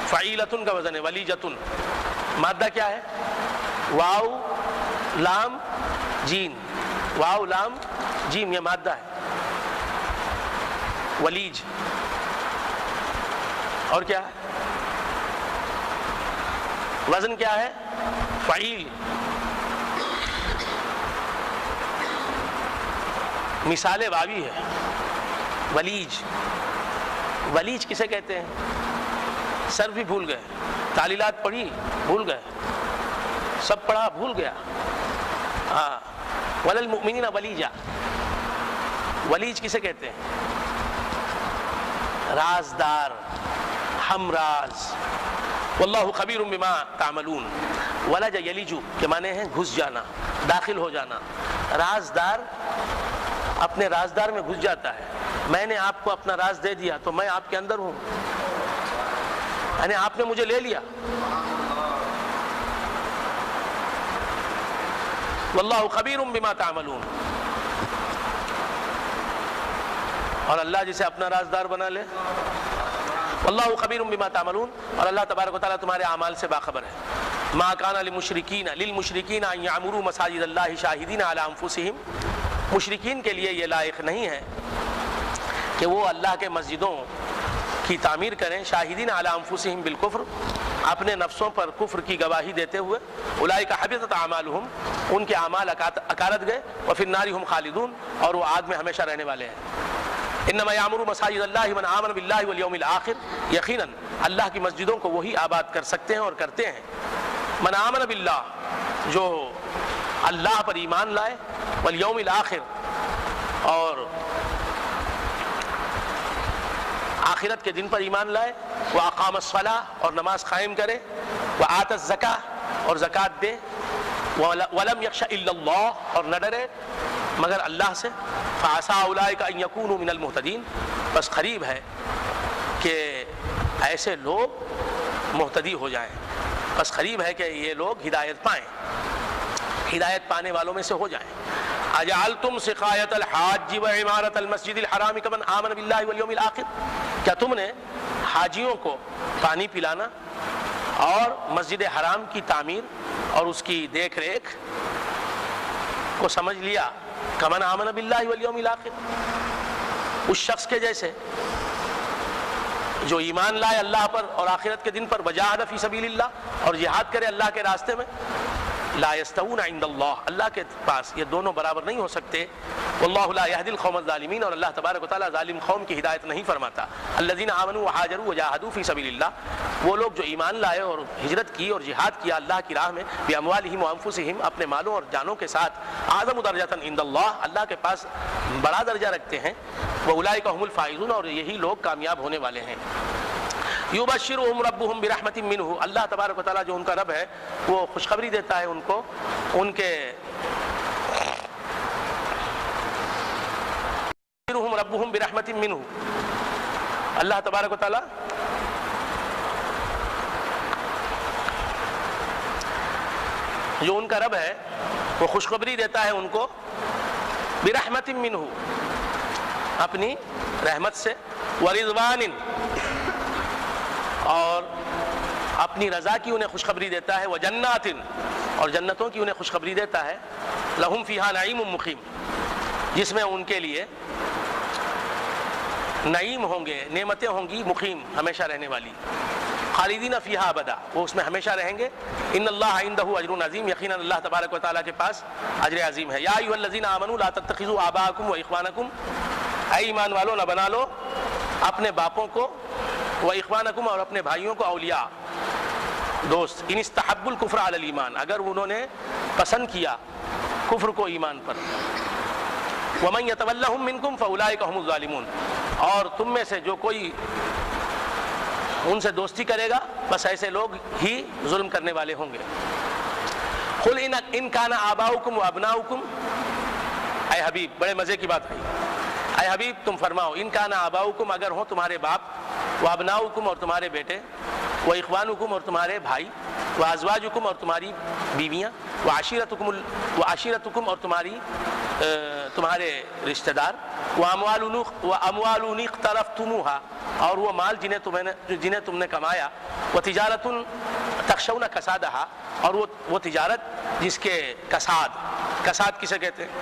فعیلتن کا وزن ہے، ولیجتن. مادہ کیا ہے؟ واو لام جیم، واو لام جیم، یہ مادہ ہے ولیج. اور کیا ہے؟ وزن کیا ہے؟ فعیل. مثال واوی ہے ولیج. ولیج کسے کہتے ہیں؟ سر بھی بھول گئے، تعلیلات پڑھی بھول گئے، سب پڑھا بھول گیا. ہاں، وَلَا الْمُؤْمِنِينَ وَلِيجًا. ولیج کسے کہتے ہیں؟ رازدار، ہم راز. واللہ خبیر بما تعملون. ولج یلج کے معنی ہیں گھس جانا، داخل ہو جانا. رازدار اپنے رازدار میں گھس جاتا ہے. میں نے آپ کو اپنا راز دے دیا تو میں آپ کے اندر ہوں، یعنی آپ نے مجھے لے لیا. واللہ خبیر بما تعملون. اور اللہ جسے اپنا رازدار بنا لے، واللہ خبیر بما تعملون، اور اللہ تبارک و تعالیٰ تمہارے اعمال سے باخبر ہے. ما کان للمشرکین ان یعمروا مساجد اللہ شاہدین علی انفسہم. مشرکین کے لیے یہ لائق نہیں ہے کہ وہ اللہ کے مسجدوں کی تعمیر کریں شاہدین علی انفسہم بالکفر، اپنے نفسوں پر کفر کی گواہی دیتے ہوئے. اولئک حبطت اعمالہم، ان کے اعمال اکارت گئے. وفی النار ہم خالدون، اور وہ آگ میں ہمیشہ رہنے والے ہیں. انما یعمر مساجد اللہ من آمن باللہ والیوم الآخر. یقیناً اللہ کی مسجدوں کو وہی آباد کر سکتے ہیں اور کرتے ہیں. من آمن باللہ، جو اللہ پر ایمان لائے، والیوم الآخر، اور آخرت کے دن پر ایمان لائے. وأقام الصلاۃ، اور نماز قائم کرے. وآت الزکاۃ، اور زکوٰۃ دے. ولم یخش الا اللہ، اور نہ ڈرے مگر اللہ سے. فعسى اولئک ان یکونوا من المہتدین. بس قریب ہے کہ ایسے لوگ مہتدی ہو جائیں. بس قریب ہے کہ یہ لوگ ہدایت پائیں، ہدایت پانے والوں میں سے ہو جائیں. اجعلتم سقایۃ الحاج وعمارۃ المسجد الحرام کمن آمن باللہ والیوم الآخر. کیا تم نے حاجیوں کو پانی پلانا اور مسجد حرام کی تعمیر اور اس کی دیکھ ریکھ کو سمجھ لیا کمن آمن باللہ والیوم الآخر، اس شخص کے جیسے جو ایمان لائے اللہ پر اور آخرت کے دن پر، وجاہد فی سبیل اللہ، اور جہاد کرے اللہ کے راستے میں. لا یستوون عند اللہ، اللہ کے پاس یہ دونوں برابر نہیں ہو سکتے. واللہ لا یہدی القوم الظالمین، اور اللہ تبارک و تعالیٰ ظالم قوم کی ہدایت نہیں فرماتا. الذین آمنوا وہاجروا وجاہدوا فی سبیل اللہ، وہ لوگ جو ایمان لائے اور ہجرت کی اور جہاد کیا اللہ کی راہ میں، باموالہم وانفسہم، اپنے مالوں اور جانوں کے ساتھ. اعظم درجۃ عند اللہ، اللہ کے پاس بڑا درجہ رکھتے ہیں. واولئک هم الفائزون، اور یہی لوگ کامیاب ہونے والے ہیں. یبشرہم ربہم برحمت منہ، اللہ تبارک و تعالیٰ جو ان کا رب ہے وہ خوشخبری دیتا ہے ان کو ان کے ربہم برحمت منہ. اللہ تبارک و تعالیٰ جو ان کا رب ہے وہ خوشخبری دیتا ہے ان کو برحمت منہ، اپنی رحمت سے. ورضوان، اور اپنی رضا کی انہیں خوشخبری دیتا ہے. وجنات، اور جنتوں کی انہیں خوشخبری دیتا ہے. لہم فیہا نعیم مقیم، جس میں ان کے لیے نعیم ہوں گے، نعمتیں ہوں گی، مقیم ہمیشہ رہنے والی. خالدین فیہا ابدا، وہ اس میں ہمیشہ رہیں گے. ان اللہ عندہ اجر عظیم، یقیناً اللہ تبارک و تعالیٰ کے پاس اجر عظیم ہے. یا ایھا الذین آمنوا لا تتخذوا آباءکم و اخوانکم، اے ایمان والو نہ بنا لو اپنے باپوں کو، و اخوانکم اور اپنے بھائیوں کو اولیاء دوست، ان استحبوا الکفر علی الایمان اگر انہوں نے پسند کیا کفر کو ایمان پر، ومن یتولہم منکم فاولئک هم الظالمون اور تم میں سے جو کوئی ان سے دوستی کرے گا بس ایسے لوگ ہی ظلم کرنے والے ہوں گے۔ قل ان کان آباؤکم و ابناؤکم، اے حبیب بڑے مزے کی بات ہے، اے حبیب تم فرماؤ ان کان آباؤکم اگر ہوں تمہارے باپ، و ابناؤکم اور تمہارے بیٹے، و اخوانکم اور تمہارے بھائی، و ازواجکم اور تمہاری بیویاں، و عشیرتکم اور تمہارے رشتہ دار، و اموال اقترفتموها اور وہ مال جنہیں تم نے کمایا، و تجارت تخشون کسادہا اور وہ تجارت جس کے کساد کسے کہتے ہیں؟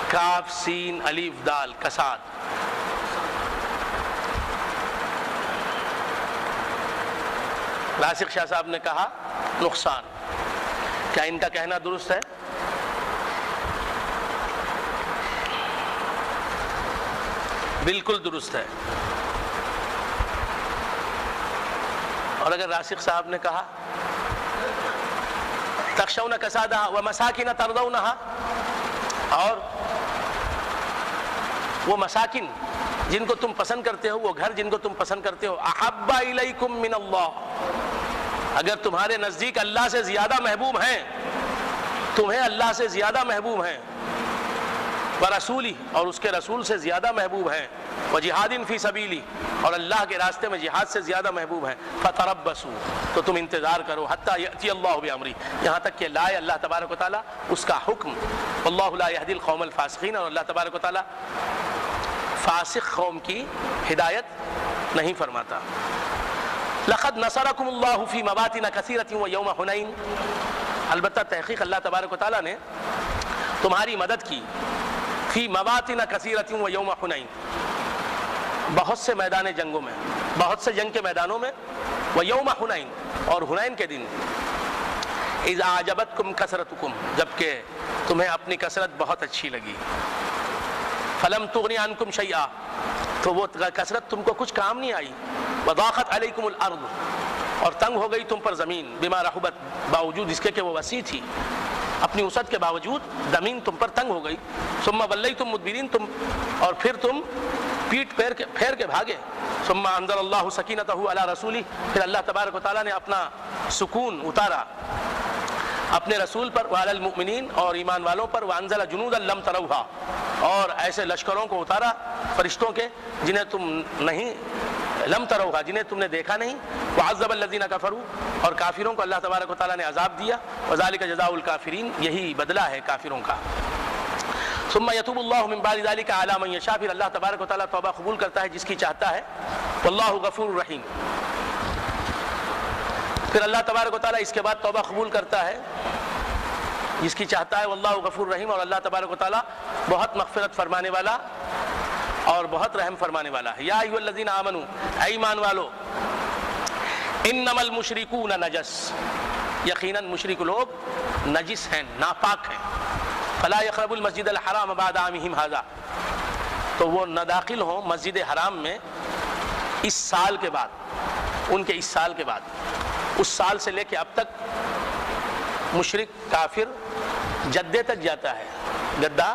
کاف سین الف دال کساد۔ راسخ شاہ صاحب نے کہا نقصان۔ کیا ان کا کہنا درست ہے؟ بالکل درست ہے۔ اور اگر راسخ صاحب نے کہا تخشون کسادہا ومساکن ترضونہا اور وہ مساکن جن کو تم پسند کرتے ہو، وہ گھر جن کو تم پسند کرتے ہو، احب الیکم من اللہ اگر تمہارے نزدیک اللہ سے زیادہ محبوب ہیں، تمہیں اللہ سے زیادہ محبوب ہیں، ورسولی اور اس کے رسول سے زیادہ محبوب ہیں، وجہاد فی سبیلی اور اللہ کے راستے میں جہاد سے زیادہ محبوب ہیں، فتربصوا تو تم انتظار کرو، حتی یأتی اللہ بامری یہاں تک کہ لائے اللہ تبارک و تعالیٰ اس کا حکم، واللہ لا یہدی القوم الفاسقین اور اللہ تبارک و تعالیٰ فاسق قوم کی ہدایت نہیں فرماتا۔ لقد نصرکم اللہ فی مواطن کثیرۃ ویوم حنین البتہ تحقیق اللہ تبارک و تعالیٰ نے تمہاری مدد کی، فی مواطن کثیرۃ ویوم حنین بہت سے میدان جنگوں میں، بہت سے جنگ کے میدانوں میں، ویوم حنین اور حنین کے دن، اذ اعجبتکم کثرتکم جبکہ تمہیں اپنی کثرت بہت اچھی لگی، فلم تغنی عنکم شیئا تو وہ کثرت تم کو کچھ کام نہیں آئی، وضاقت علیکم الارض اور تنگ ہو گئی تم پر زمین، بما رحبت باوجود اس کے کہ وہ وسیع تھی، اپنی وسعت کے باوجود زمین تم پر تنگ ہو گئی، ثم ولیتم مدبرین اور پھر تم پیٹ پھیر کے بھاگے، ثم انزل اللہ سکینتہ علی رسولہ پھر اللہ تبارک و تعالیٰ نے اپنا سکون اتارا اپنے رسول پر، وعلی المؤمنین اور ایمان والوں پر، وانزل جنودا لم تروہا اور ایسے لشکروں کو اتارا فرشتوں کے جنہیں تم نہیں لم تروہا جنہیں تم نے دیکھا نہیں، وعذب الذین کفروا اور کافروں کو اللہ تبارک و تعالیٰ نے عذاب دیا، وذالک جزاء الکافرین یہی بدلہ ہے کافروں کا۔ ثم یتوب اللہ من بعد ذلک علی من یشاء پھر اللہ تبارک و تعالیٰ توبہ قبول کرتا ہے جس کی چاہتا ہے، واللہ غفور رحیم پھر اللہ تبارک و تعالیٰ اس کے بعد توبہ قبول کرتا ہے جس کی چاہتا ہے، واللہ غفور رحیم اور اللہ تبارک و تعالیٰ بہت مغفرت فرمانے والا اور بہت رحم فرمانے والا ہے۔ یا ایھا الذین آمنوا اے ایمان والو، انما المشرکون نجس یقیناً مشرک لوگ نجس ہیں، ناپاک ہیں، فلا یقربوا المسجد الحرام بعد عامہم ھذا تو وہ نہ داخل ہوں مسجد حرام میں اس سال کے بعد، ان کے اس سال کے بعد، اس سال سے لے کے اب تک مشرک کافر جدے تک جاتا ہے، گدا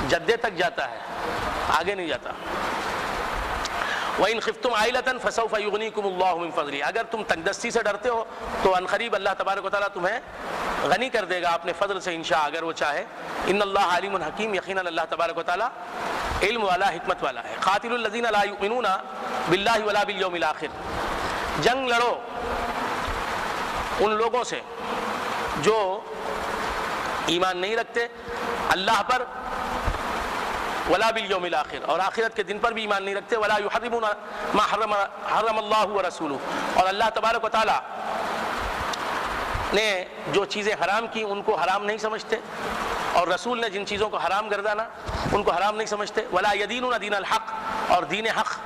جدے تک جاتا ہے، آگے نہیں جاتا۔ وَإِنْ خِفْتُمْ عَائِلَةً فَسَوْفَ يُغْنِيكُمُ اللَّهُ مِنْ فَضْلِهِ اگر تم تنگ دستی سے ڈرتے ہو تو عنقریب اللہ تبارک و تعالیٰ تمہیں غنی کر دے گا اپنے فضل سے انشاء اگر وہ چاہے۔ ان اللہ علیم حکیم یقیناً اللہ تبارک و تعالیٰ علم والا حکمت والا ہے۔ قاتلوا الذین لا یؤمنون باللہ ولا بالیوم الآخر جنگ لڑو ان لوگوں سے جو ایمان نہیں رکھتے اللہ پر، ولا بالیوم الآخر اور آخرت کے دن پر بھی ایمان نہیں رکھتے، ولا یحرمون ما حرم اللہ ورسولہ اور اللہ تبارک و تعالیٰ نے جو چیزیں حرام کی ان کو حرام نہیں سمجھتے اور رسول نے جن چیزوں کو حرام گردانا ان کو حرام نہیں سمجھتے، ولا یدینون دین الحق اور دین حق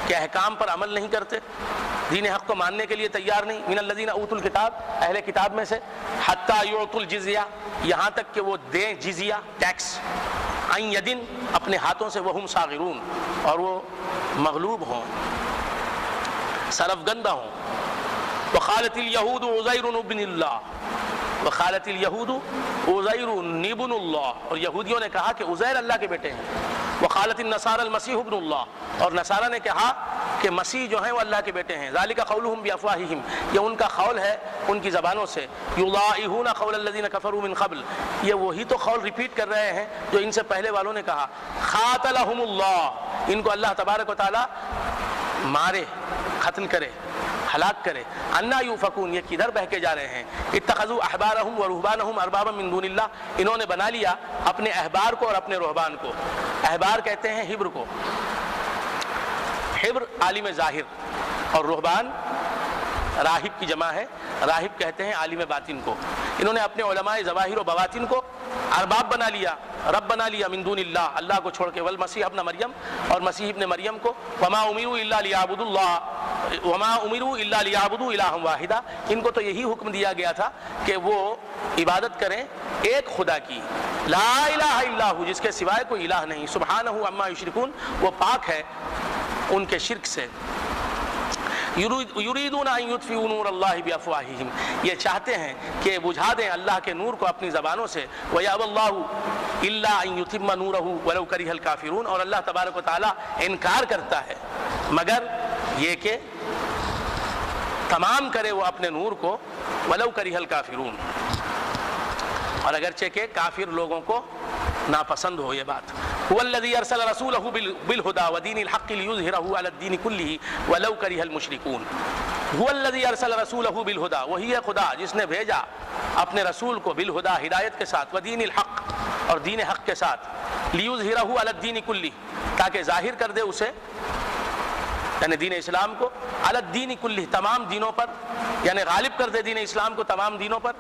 کے احکام پر عمل نہیں کرتے، دین حق کو ماننے کے لیے تیار نہیں، من الذین اوتوا الکتاب اہل کتاب میں سے، حتی یعطوا الجزیہ یہاں تک کہ وہ دیں جزیہ ٹیکس، عین یدن اپنے ہاتھوں سے وہم صاغرون اور وہ مغلوب ہوں سرفگندہ ہوں وقالت الیہود عزیر ابن اللہ وقالت الیہود عزیر ابن اللہ اور یہودیوں نے کہا کہ عزیر اللہ کے بیٹے ہیں وقالت النصارى المسیح ابن اللہ اور نصارہ نے کہا کہ مسیح جو ہیں وہ اللہ کے بیٹے ہیں ذالک قولہم بافواہہم یہ ان کا قول ہے ان کی زبانوں سے یضاہئون قول الذین کفروا من قبل یہ وہی تو قول ریپیٹ کر رہے ہیں جو ان سے پہلے والوں نے کہا قاتلہم اللہ ان کو اللہ تبارک و تعالی مارے قتل کرے ہلاک کرے انا یوفکون یہ کدھر بہہ کے جا رہے ہیں اتخذوا احبارہم ورہبانہم اربابا من دون اللہ انہوں نے بنا لیا اپنے احبار کو اور اپنے رہبان کو احبار کہتے ہیں حبر کو حبر عالم ظاہر اور رہبان راہب کی جمع ہے راہب کہتے ہیں عالم باطن کو انہوں نے اپنے علماء ظواہر و بواطن کو ارباب بنا لیا رب بنا لیا من دون اللہ اللہ کو چھوڑ کے والمسیح ابن مریم اور مسیح ابن مریم کو وما امروا الا لیعبدوا اللہ وما امروا الا لیعبدوا الہا واحدا ان کو تو یہی حکم دیا گیا تھا کہ وہ عبادت کریں ایک خدا کی لا الہ الا ہو جس کے سوائے کوئی الہ نہیں سبحانہ عما یشرکون وہ پاک ہے ان کے شرک سے یریدون ان یطفئوا نور اللہ بافواہہم یہ چاہتے ہیں کہ بجھا دیں اللہ کے نور کو اپنی زبانوں سے ویأبی اللہ الا ان یتم نورہ ولو کرہ الکافرون اور اللہ تبارک و تعالی انکار کرتا ہے مگر یہ کہ تمام کرے وہ اپنے نور کو ولو کرہ الکافرون اور اگرچہ کہ کافر لوگوں کو ناپسند ہو یہ بات هو الذي ارسل رسوله بالهدى ودين الحق ليظهره على الدين كله ولو كره المشركون هو الذي ارسل رسوله بالهدى وہی ہے خدا جس نے بھیجا اپنے رسول کو بالهدى ہدایت کے ساتھ ودین الحق اور دین حق کے ساتھ ليظهره على الدين كله تاکہ ظاہر کر دے اسے یعنی دین اسلام کو علی الدین کلہ تمام دینوں پر یعنی غالب کر دے دین اسلام کو تمام دینوں پر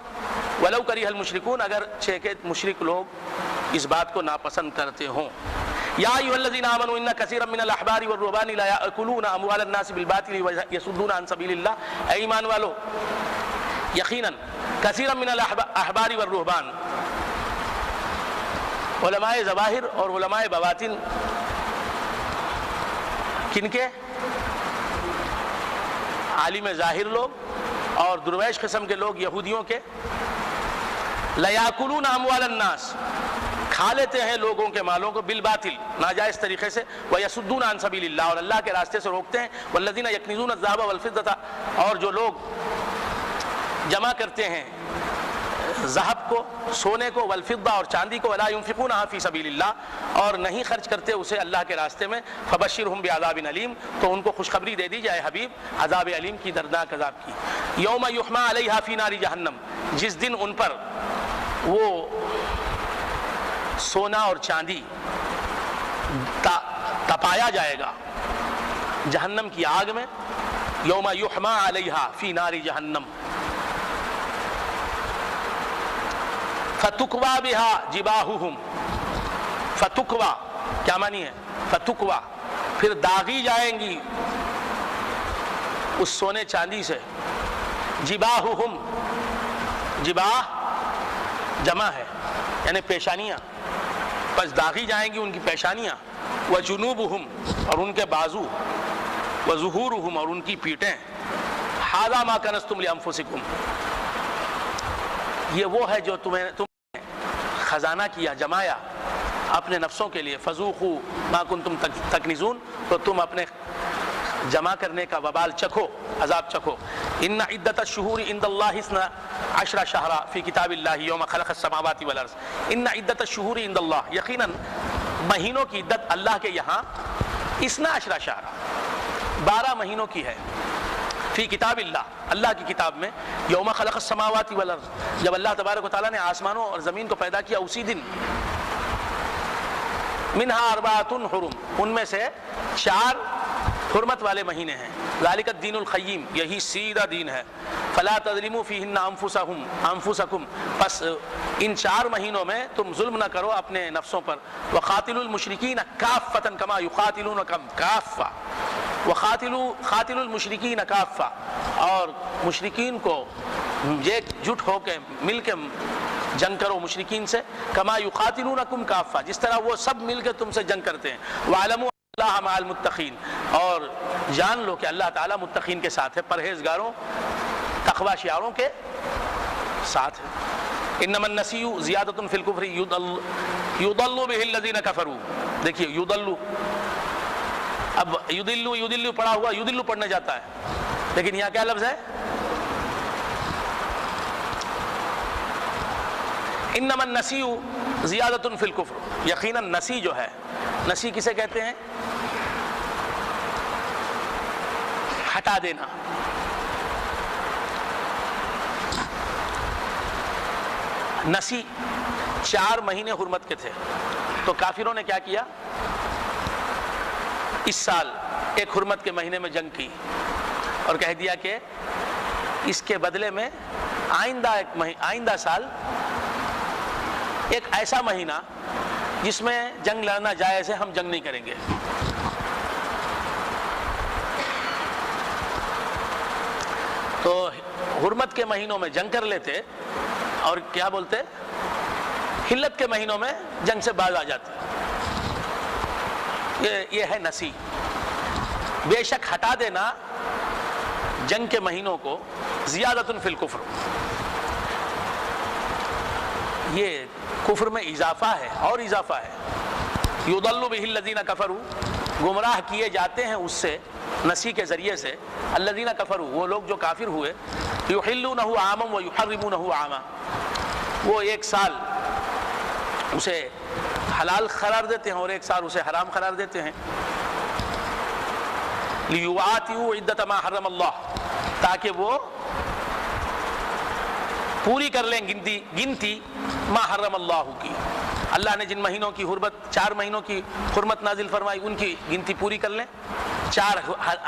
ولو کرہ المشرکون اگرچہ کہ مشرک لوگ اس بات کو ناپسند کرتے ہوں یا ایھا الذین آمنوا ان کثیرا من الاحبار والرہبان لا یاکلون اموال الناس بالباطل ویصدون عن سبیل اللہ اے ایمان والو یقینا کثیرا من الاحبار والرہبان علماء ظواہر اور علماء بواطن کن کے عالم ظاہر لوگ اور درویش قسم کے لوگ یہودیوں کے لیاکلون اموال الناس کھا لیتے ہیں لوگوں کے مالوں کو بالباطل ناجائز طریقے سے ویصدون عن سبیل اللہ اور اللہ کے راستے سے روکتے ہیں والذین یکنزون الذهب والفضة اور جو لوگ جمع کرتے ہیں ذہب کو سونے کو والفضہ اور چاندی کو ولا ينفقونها فی سبیل اللہ اور نہیں خرچ کرتے اسے اللہ کے راستے میں فبشرهم بعذاب علیم تو ان کو خوشخبری دے دی جائے حبیب عذاب علیم کی دردناک عذاب کی یوم یحمى علیہا فی نار جہنم جس دن ان پر وہ سونا اور چاندی تپایا جائے گا جہنم کی آگ میں یوم یحمى علیہا فی نار جہنم فتکوا بہا جباہہم فتکوا کیا معنی ہے فتکوا پھر داغی جائیں گی اس سونے چاندی سے جباہہم جباہ جمع ہے یعنی پیشانیاں بس داغی جائیں گی ان کی پیشانیاں وجنوبہم اور ان کے بازو وظہورہم اور ان کی پیٹیں ھذا ما کنزتم لانفسکم یہ وہ ہے جو تم خزانہ کیا جمایا اپنے نفسوں کے لیے فذوقوا ما کنتم تکنزون تو تم اپنے جمع کرنے کا وبال چکھو عذاب چکھو ان عدت الشہور عند اللہ 12 شہرا فی کتاب اللہ یوم خلق السماوات والارض ان عدت الشہور عند اللہ یقیناً مہینوں کی عدت اللہ کے یہاں 12 شہرا 12 مہینوں کی ہے فی کتاب اللہ اللہ کی کتاب میں یوم خلق السماوات والارض جب اللہ تبارک و تعالیٰ نے آسمانوں اور زمین کو پیدا کیا اسی دن منہا 4 حرم ان میں سے 4 حرمت والے مہینے ہیں ذالک الدین القیم یہی سیدھا دین ہے فلا تظلموا فیہن انفسکم پس ان 4 مہینوں میں تم ظلم نہ کرو اپنے نفسوں پر وقاتلوا المشرکین کافۃ کما یقاتلونکم کافۃ وقاتلوا المشرکین کافہ اور مشرکین کو ایک جٹ ہو کے مل کے جنگ کرو مشرکین سے، کما یقاتلونکم کافہ، جس طرح وہ سب مل کے تم سے جنگ کرتے ہیں، وَاعْلَمُوا اللہ مع المتقین، اور جان لو کہ اللہ تعالیٰ متقین کے ساتھ ہے، پرہیزگاروں تقوی شعاروں کے ساتھ ہے۔ انما النسیء زیادۃ فی الکفر یضل بہ الذین کفروا، دیکھیے یضل، اب یضل پڑھا ہوا یضل پڑھنے جاتا ہے، لیکن یہاں کیا لفظ ہے؟ انما النسیء زیادۃ فی الکفر، یقیناً نسی جو ہے، نسی کسے کہتے ہیں؟ ہٹا دینا۔ نسی 4 مہینے حرمت کے تھے، تو کافروں نے کیا کیا؟ اس سال ایک حرمت کے مہینے میں جنگ کی اور کہہ دیا کہ اس کے بدلے میں آئندہ سال ایک ایسا مہینہ جس میں جنگ لڑنا جائز ہے، ہم جنگ نہیں کریں گے۔ تو حرمت کے مہینوں میں جنگ کر لیتے اور کیا بولتے؟ حلت کے مہینوں میں جنگ سے باز آ جاتے۔ یہ ہے نسی۔ بے شک ہٹا دینا جنگ کے مہینوں کو زیادۃ فی الکفر، یہ کفر میں اضافہ ہے اور اضافہ ہے۔ یضل بہ الذین کفروا، گمراہ کیے جاتے ہیں اس سے، نسی کے ذریعے سے، الذین کفروا، وہ لوگ جو کافر ہوئے، یحلونہ عاما ویحرمونہ عاما، وہ ایک سال اسے حلال قرار دیتے ہیں اور ایک سال اسے حرام قرار دیتے ہیں۔ لیواتئوا عدۃ ما حرم اللہ، تاکہ وہ پوری کر لیں گنتی ما حرم اللہ کی، اللہ نے جن مہینوں کی حرمت 4 مہینوں کی حرمت نازل فرمائی ان کی گنتی پوری کر لیں۔ 4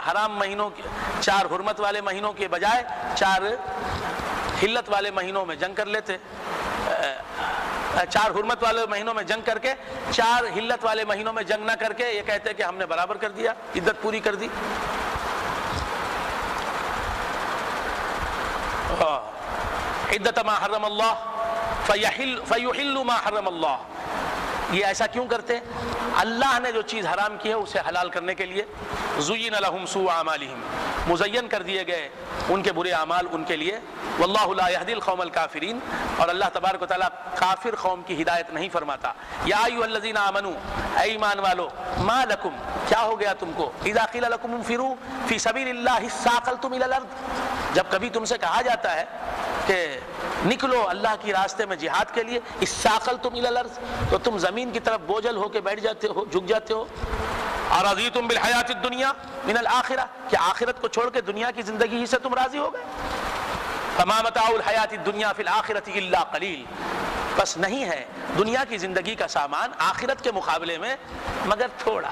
حرام مہینوں 4 حرمت والے مہینوں کے بجائے 4 حلت والے مہینوں میں جنگ کر لیتے، 4 حرمت والے مہینوں میں جنگ کر کے 4 حلت والے مہینوں میں جنگ نہ کر کے یہ کہتے کہ ہم نے برابر کر دیا، عدت پوری کر دی۔ عدت ما حرم اللہ فیحل ما حرم اللہ، یہ ایسا کیوں کرتے؟ اللہ نے جو چیز حرام کی ہے اسے حلال کرنے کے لیے۔ زین لہم سوء اعمالہم، مزین کر دیے گئے ان کے برے اعمال ان کے لیے۔ واللہ لا یہدی القوم الکافرین، اور اللہ تبارک و تعالیٰ کافر قوم کی ہدایت نہیں فرماتا۔ یا ایھا الذین آمنوا، اے ایمان والو، ما لکم، کیا ہو گیا تم کو، اذا قیل لکم انفروا فی سبیل اللہ ثاقلتم الی الارض، جب کبھی تم سے کہا جاتا ہے کہ نکلو اللہ کی راستے میں جہاد کے لیے، استثقلتم الی الارض، تو تم زمین کی طرف بوجھل ہو کے بیٹھ جاتے ہو، جھک جاتے ہو۔ ارضیتم بالحیات الدنیا من الآخرہ، کہ آخرت کو چھوڑ کے دنیا کی زندگی ہی سے تم راضی ہو گئے۔ فما متاع الحیات الدنیا فی الآخرۃ الا قلیل، بس نہیں ہے دنیا کی زندگی کا سامان آخرت کے مقابلے میں مگر تھوڑا۔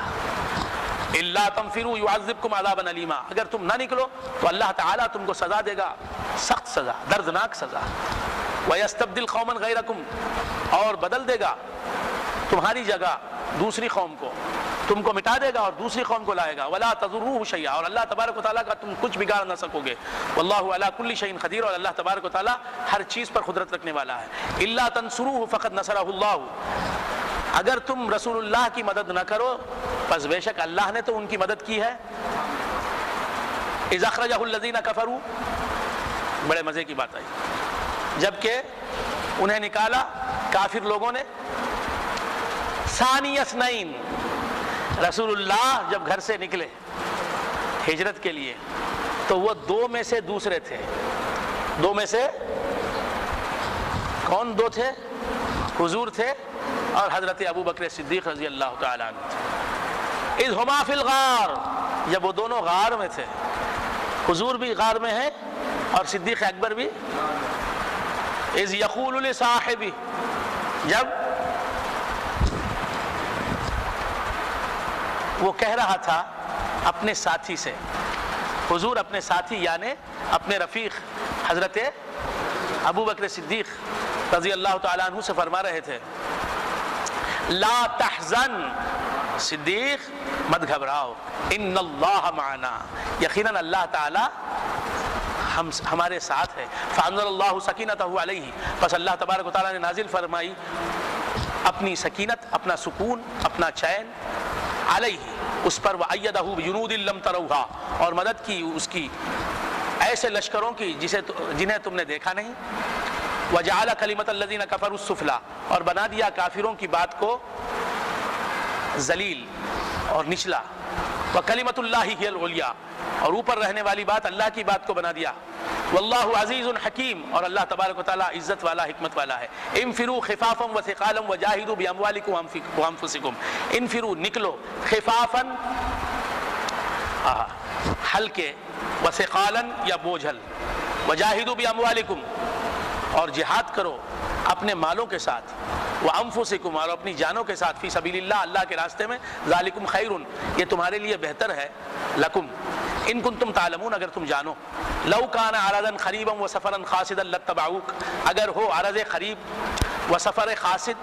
الا تنفروا يعذبكم عذابا الیما، اگر تم نہ نکلو تو اللہ تعالیٰ تم کو سزا دے گا، سخت سزا، دردناک سزا۔ وَيَسْتَبْدِلْ قَوْمًا غَيْرَكُمْ، اور بدل دے گا تمہاری جگہ دوسری قوم کو، تم کو مٹا دے گا اور دوسری قوم کو لائے گا۔ وَلَا تَضُرُّوهُ شَيْئًا، اور اللہ تبارک و تعالیٰ کا تم کچھ بگاڑ نہ سکو گے۔ وَاللَّهُ عَلَىٰ كُلِّ شَيْءٍ قَدِيرٌ، اور اللہ تبارک و تعالیٰ ہر چیز پر قدرت رکھنے والا ہے۔ إِلَّا تَنْصُرُوهُ فَقَدْ نَصَرَهُ اللَّهُ، اگر تم رسول اللہ کی مدد نہ کرو پس بے شک اللہ نے تو ان کی مدد کی ہے۔ اذ اخرجہ الذین کفروا، بڑے مزے کی بات آئی، جبکہ انہیں نکالا کافر لوگوں نے، ثانی اثنین، رسول اللہ جب گھر سے نکلے ہجرت کے لیے تو وہ 2 میں سے دوسرے تھے۔ 2 میں سے کون 2 تھے؟ حضور تھے اور حضرت ابو بکر صدیق رضی اللہ تعالیٰ عنہ تھے۔ اذ ہما فی الغار، جب وہ دونوں غار میں تھے، حضور بھی غار میں ہیں اور صدیق اکبر بھی۔ اذ یقول لصاحبہ، جب وہ کہہ رہا تھا اپنے ساتھی سے، حضور اپنے ساتھی یعنی اپنے رفیق حضرت ابو بکر صدیق رضی اللہ تعالیٰ عنہ سے فرما رہے تھے، لا تحزن، صدیق مت گھبراؤ، ان اللہ معنا، یقیناً اللہ تعالی ہمارے ساتھ ہے. فانزل اللہ سکینتہ علیہ، بس اللہ تبارک و تعالیٰ نے نازل فرمائی اپنی سکینت، اپنا سکون، اپنا چین علیہ اس پر، وأیدہ بجنود لم تروہا، اور مدد کی اس کی ایسے لشکروں کی جنہیں تم نے دیکھا نہیں. وجعل کلمۃ الذین کفروا السفلی، اور بنا دیا کافروں کی بات کو ذلیل اور نچلا. وکلمۃ اللہ ہی العلیٰ، اور اوپر رہنے والی بات اللہ کی بات کو بنا دیا. واللہ عزیز حکیم، اور اللہ تبارک و تعالیٰ عزت والا حکمت والا ہے. انفروا خفافا وثقالا وجاہدوا باموالکم وانفسکم، انفروا نکلو، خفافا ہلکے، وثقالا یا بوجھل، وجاہدوا باموالکم اور جہاد کرو اپنے مالوں کے ساتھ، وانفسکم اور اپنی جانوں کے ساتھ، فی سبیل اللہ اللہ کے راستے میں، ذالکم خیر یہ تمہارے لیے بہتر ہے، لکم ان کنتم تعلمون اگر تم جانو. لو کان عرضا قریبا وسفرا قاصدا لاتبعوک، اگر ہو عرض قریب و سفر قاصد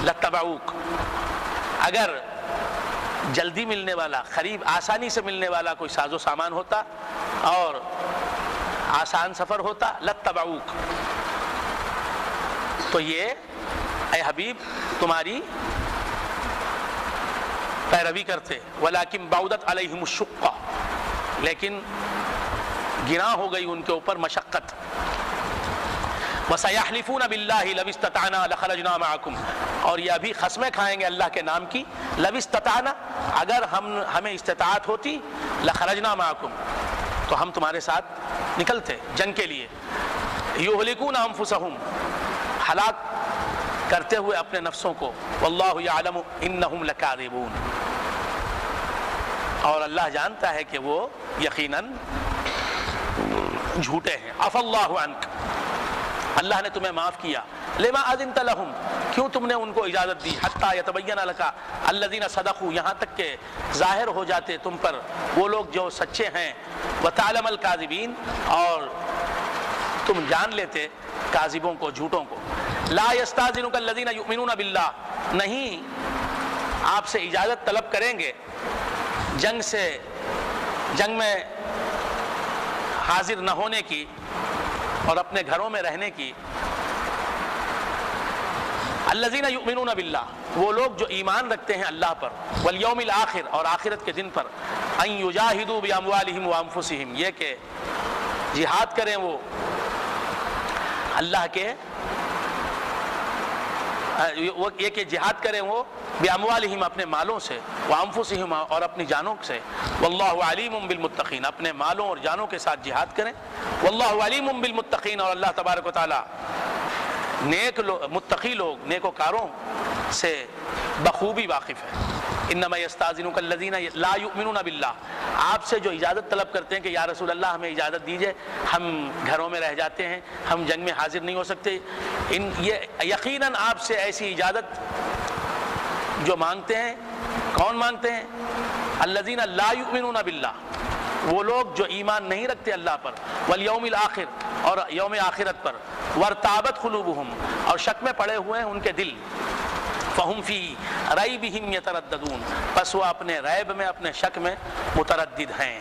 لاتبعوک، اگر جلدی ملنے والا، قریب آسانی سے ملنے والا کوئی ساز و سامان ہوتا اور آسان سفر ہوتا، لاتبعوک تو یہ اے حبیب تمہاری پیروی کرتے. ولیکن بعدت علیہم الشقہ، لیکن گناہ ہو گئی ان کے اوپر مشقت. وسیحلفون باللہ لو استطعنا لخرجنا معکم، اور یہ ابھی قسمیں کھائیں گے اللہ کے نام کی، لو استطعنا اگر ہمیں استطاعت ہوتی، لخرجنا معکم تو ہم تمہارے ساتھ نکلتے جنگ کے لیے. یہلکون انفسہم، ہلاک کرتے ہوئے اپنے نفسوں کو. واللہ یعلم انہم لکاذبون، اور اللہ جانتا ہے کہ وہ یقیناً جھوٹے ہیں. عفا اللہ عنک، اللہ نے تمہیں معاف کیا. لما اذنت لہم، کیوں تم نے ان کو اجازت دی. حتی یتبین لک الذین صدقوا، یہاں تک کہ ظاہر ہو جاتے تم پر وہ لوگ جو سچے ہیں. وتعلم الکاذبین، اور تم جان لیتے کاذبوں کو، جھوٹوں کو. لا یستاذنک الذین یؤمنون باللہ، نہیں آپ سے اجازت طلب کریں گے جنگ میں حاضر نہ ہونے کی اور اپنے گھروں میں رہنے کی. الذین یؤمنون باللہ، وہ لوگ جو ایمان رکھتے ہیں اللہ پر، والیوم الآخر اور آخرت کے دن پر. ان یجاہدوا باموالہم وانفسہم، یہ کہ جہاد کریں وہ اللہ کے، یہ کہ جہاد کریں وہ باموالہم اپنے مالوں سے، وانفسہم اور اپنی جانوں سے. واللہ علیم بالمتقین، اپنے مالوں اور جانوں کے ساتھ جہاد کریں. واللہ علیم بالمتقین، اور اللہ تبارک و تعالی متقی لوگ، نیکوکاروں سے بخوبی واقف ہے. انما یستاذنک الذین لا یؤمنون باللہ، آپ سے جو اجازت طلب کرتے ہیں کہ یا رسول اللہ ہمیں اجازت دیجئے، ہم گھروں میں رہ جاتے ہیں، ہم جنگ میں حاضر نہیں ہو سکتے. یہ یقیناً آپ سے ایسی اجازت جو مانگتے ہیں، کون مانگتے ہیں؟ الذین لا یؤمنون باللہ، وہ لوگ جو ایمان نہیں رکھتے اللہ پر، والیوم الآخر اور یوم آخرت پر. وارتابت قلوبہم، اور شک میں پڑے ہوئے ہیں ان کے دل. فہم فی ریبہم یترددون، پس وہ اپنے ریب میں، اپنے شک میں متردد ہیں.